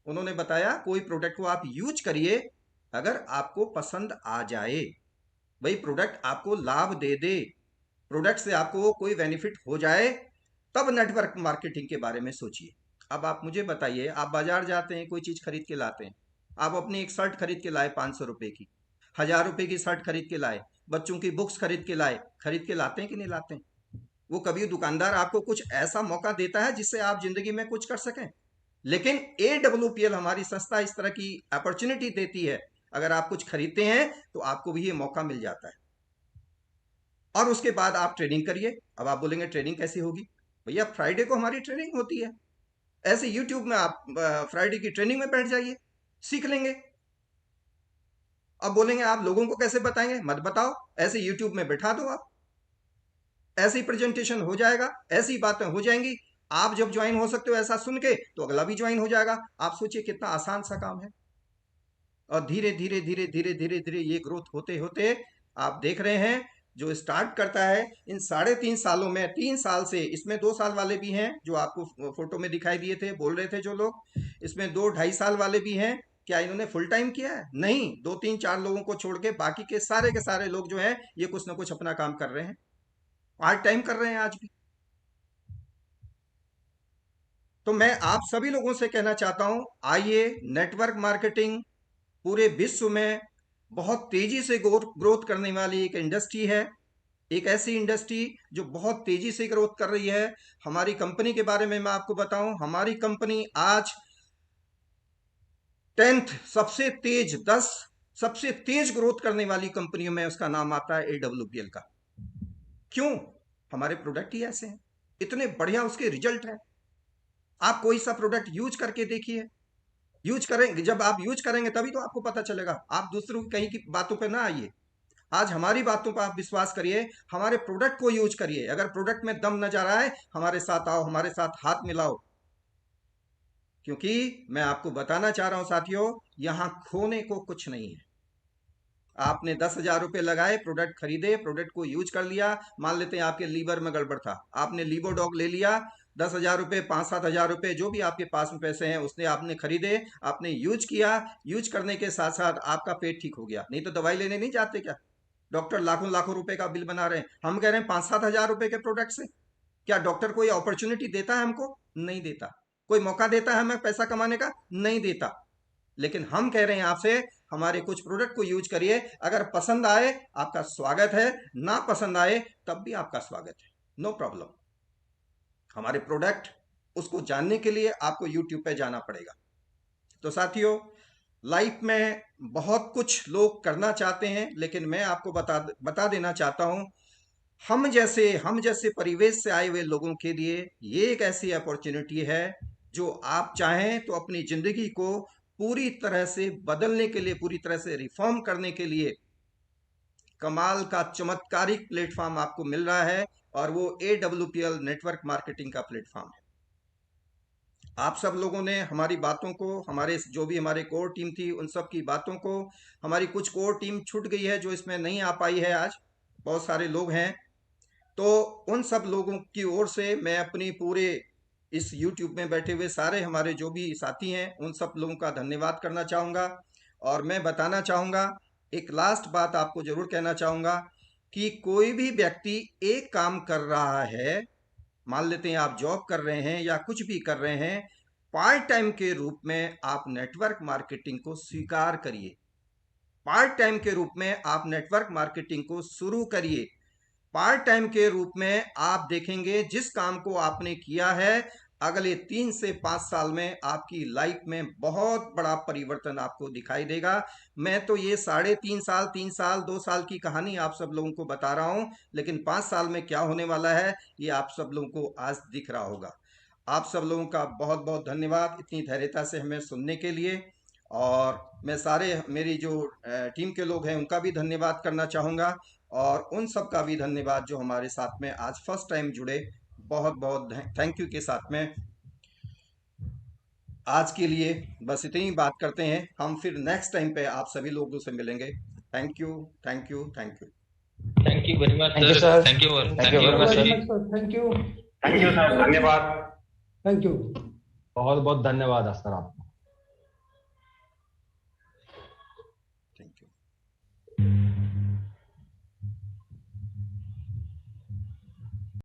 उन्होंने बताया कोई प्रोडक्ट को आप यूज करिए, अगर आपको पसंद आ जाए, भाई प्रोडक्ट आपको लाभ दे दे, प्रोडक्ट से आपको कोई बेनिफिट हो जाए, तब नेटवर्क मार्केटिंग के बारे में सोचिए। अब आप मुझे बताइए, आप बाजार जाते हैं, कोई चीज खरीद के लाते हैं, आप अपनी एक शर्ट खरीद के लाए 500 रुपए की, 1000 रुपए की शर्ट खरीद के लाए, बच्चों की बुक्स खरीद के लाए, खरीद के लाते हैं कि नहीं लाते हैं? वो कभी दुकानदार आपको कुछ ऐसा मौका देता है जिससे आप जिंदगी में कुछ कर सकें? लेकिन AWPL हमारी संस्था इस तरह की अपॉर्चुनिटी देती है, अगर आप कुछ खरीदते हैं तो आपको भी ये मौका मिल जाता है। और उसके बाद आप ट्रेनिंग करिए। अब आप बोलेंगे ट्रेनिंग कैसी होगी? भैया फ्राइडे को हमारी ट्रेनिंग होती है, ऐसे यूट्यूब में आप फ्राइडे की ट्रेनिंग में बैठ जाइए, सीख लेंगे। अब बोलेंगे आप लोगों को कैसे बताएंगे? मत बताओ, ऐसे यूट्यूब में बैठा दो, आप ऐसी प्रेजेंटेशन हो जाएगा, ऐसी बातें हो जाएंगी। आप जब ज्वाइन हो सकते हो ऐसा सुन के, तो अगला भी ज्वाइन हो जाएगा। आप सोचिए कितना आसान सा काम है। और धीरे धीरे धीरे धीरे धीरे धीरे ये ग्रोथ होते होते आप देख रहे हैं, जो स्टार्ट करता है इन 3.5 सालों में, 3 साल से, इसमें 2 साल वाले भी हैं जो आपको फोटो में दिखाई दिए थे, बोल रहे थे जो लोग, इसमें 2 2.5 साल वाले भी हैं। क्या इन्होंने फुल टाइम किया है? नहीं, 2 3 4 लोगों को छोड़ के बाकी के सारे लोग जो हैं ये कुछ ना कुछ अपना काम कर रहे हैं, पार्ट टाइम कर रहे हैं आज भी। तो मैं आप सभी लोगों से कहना चाहता हूं, आइए, नेटवर्क मार्केटिंग पूरे विश्व में बहुत तेजी से ग्रोथ करने वाली एक इंडस्ट्री है, एक ऐसी इंडस्ट्री जो बहुत तेजी से ग्रोथ कर रही है। हमारी कंपनी के बारे में मैं आपको बताऊं, हमारी कंपनी आज 10th सबसे तेज, 10 सबसे तेज ग्रोथ करने वाली कंपनियों में उसका नाम आता है AWPL का। क्यों? हमारे प्रोडक्ट ही ऐसे हैं, इतने बढ़िया उसके रिजल्ट है। आप कोई सा प्रोडक्ट यूज करके देखिए, यूज करेंगे, जब आप यूज करेंगे तभी तो आपको पता चलेगा। आप दूसरों की कहीं की बातों पे ना आइए, आज हमारी बातों पर आप विश्वास करिए, हमारे प्रोडक्ट को यूज करिए। अगर प्रोडक्ट में दम नजर आए, हमारे साथ आओ, हमारे साथ हाथ मिलाओ। क्योंकि मैं आपको बताना चाह रहा हूं साथियों, यहां खोने को कुछ नहीं है। आपने 10,000 रुपए लगाए, प्रोडक्ट खरीदे, प्रोडक्ट को यूज कर लिया, मान लेते हैं आपके लीवर में गड़बड़ था, आपने लीवोडॉग ले लिया, 10,000 रुपए, 5-7 हजार रुपए जो भी आपके पास में पैसे हैं उसने आपने खरीदे, आपने यूज किया, यूज करने के साथ साथ आपका पेट ठीक हो गया। नहीं तो दवाई लेने नहीं जाते क्या? डॉक्टर लाखों लाखों रुपए का बिल बना रहे हैं, हम कह रहे हैं 5-7 हजार रुपए के प्रोडक्ट से। क्या डॉक्टर कोई अपॉर्चुनिटी देता है हमको? नहीं देता। कोई मौका देता है हमें पैसा कमाने का? नहीं देता। लेकिन हम कह रहे हैं आपसे, हमारे कुछ प्रोडक्ट को यूज करिए, अगर पसंद आए आपका स्वागत है, ना पसंद आए तब भी आपका स्वागत है, नो प्रॉब्लम। हमारे प्रोडक्ट, उसको जानने के लिए आपको YouTube पे जाना पड़ेगा। तो साथियों, लाइफ में बहुत कुछ लोग करना चाहते हैं, लेकिन मैं आपको बता देना चाहता हूं, हम जैसे परिवेश से आए हुए लोगों के लिए ये एक ऐसी अपॉर्चुनिटी है जो आप चाहें तो अपनी जिंदगी को पूरी तरह से बदलने के लिए, पूरी तरह से रिफॉर्म करने के लिए कमाल का चमत्कारिक प्लेटफॉर्म आपको मिल रहा है, और वो AWPL नेटवर्क मार्केटिंग का प्लेटफॉर्म है। आप सब लोगों ने हमारी बातों को, हमारे जो भी हमारे कोर टीम थी उन सब की बातों को, हमारी कुछ कोर टीम छूट गई है जो इसमें नहीं आ पाई है, आज बहुत सारे लोग हैं, तो उन सब लोगों की ओर से मैं अपनी पूरे इस YouTube में बैठे हुए सारे हमारे जो भी साथी हैं उन सब लोगों का धन्यवाद करना चाहूँगा। और मैं बताना चाहूँगा, एक लास्ट बात आपको जरूर कहना चाहूँगा कि कोई भी व्यक्ति एक काम कर रहा है, मान लेते हैं आप जॉब कर रहे हैं या कुछ भी कर रहे हैं, पार्ट टाइम के रूप में आप नेटवर्क मार्केटिंग को स्वीकार करिए। पार्ट टाइम के रूप में आप नेटवर्क मार्केटिंग को शुरू करिए। पार्ट टाइम के रूप में आप देखेंगे जिस काम को आपने किया है अगले 3 से 5 साल में आपकी लाइफ में बहुत बड़ा परिवर्तन आपको दिखाई देगा। मैं तो ये 3.5 साल, 3 साल, 2 साल की कहानी आप सब लोगों को बता रहा हूं, लेकिन 5 साल में क्या होने वाला है ये आप सब लोगों को आज दिख रहा होगा। आप सब लोगों का बहुत बहुत धन्यवाद इतनी धैर्यता से हमें सुनने के लिए। और मैं सारे मेरी जो टीम के लोग हैं उनका भी धन्यवाद करना चाहूँगा, और उन सब का भी धन्यवाद जो हमारे साथ में आज फर्स्ट टाइम जुड़े। बहुत बहुत थैंक यू के साथ में आज के लिए बस इतनी बात करते हैं। हम फिर नेक्स्ट टाइम पे आप सभी लोगों से मिलेंगे। Thank you, thank you, thank you, thank you very much sir. Thank you thank you very much sir. Thank you, thank you sir, धन्यवाद। थैंक यू, बहुत बहुत धन्यवाद सर आपको। Thank you.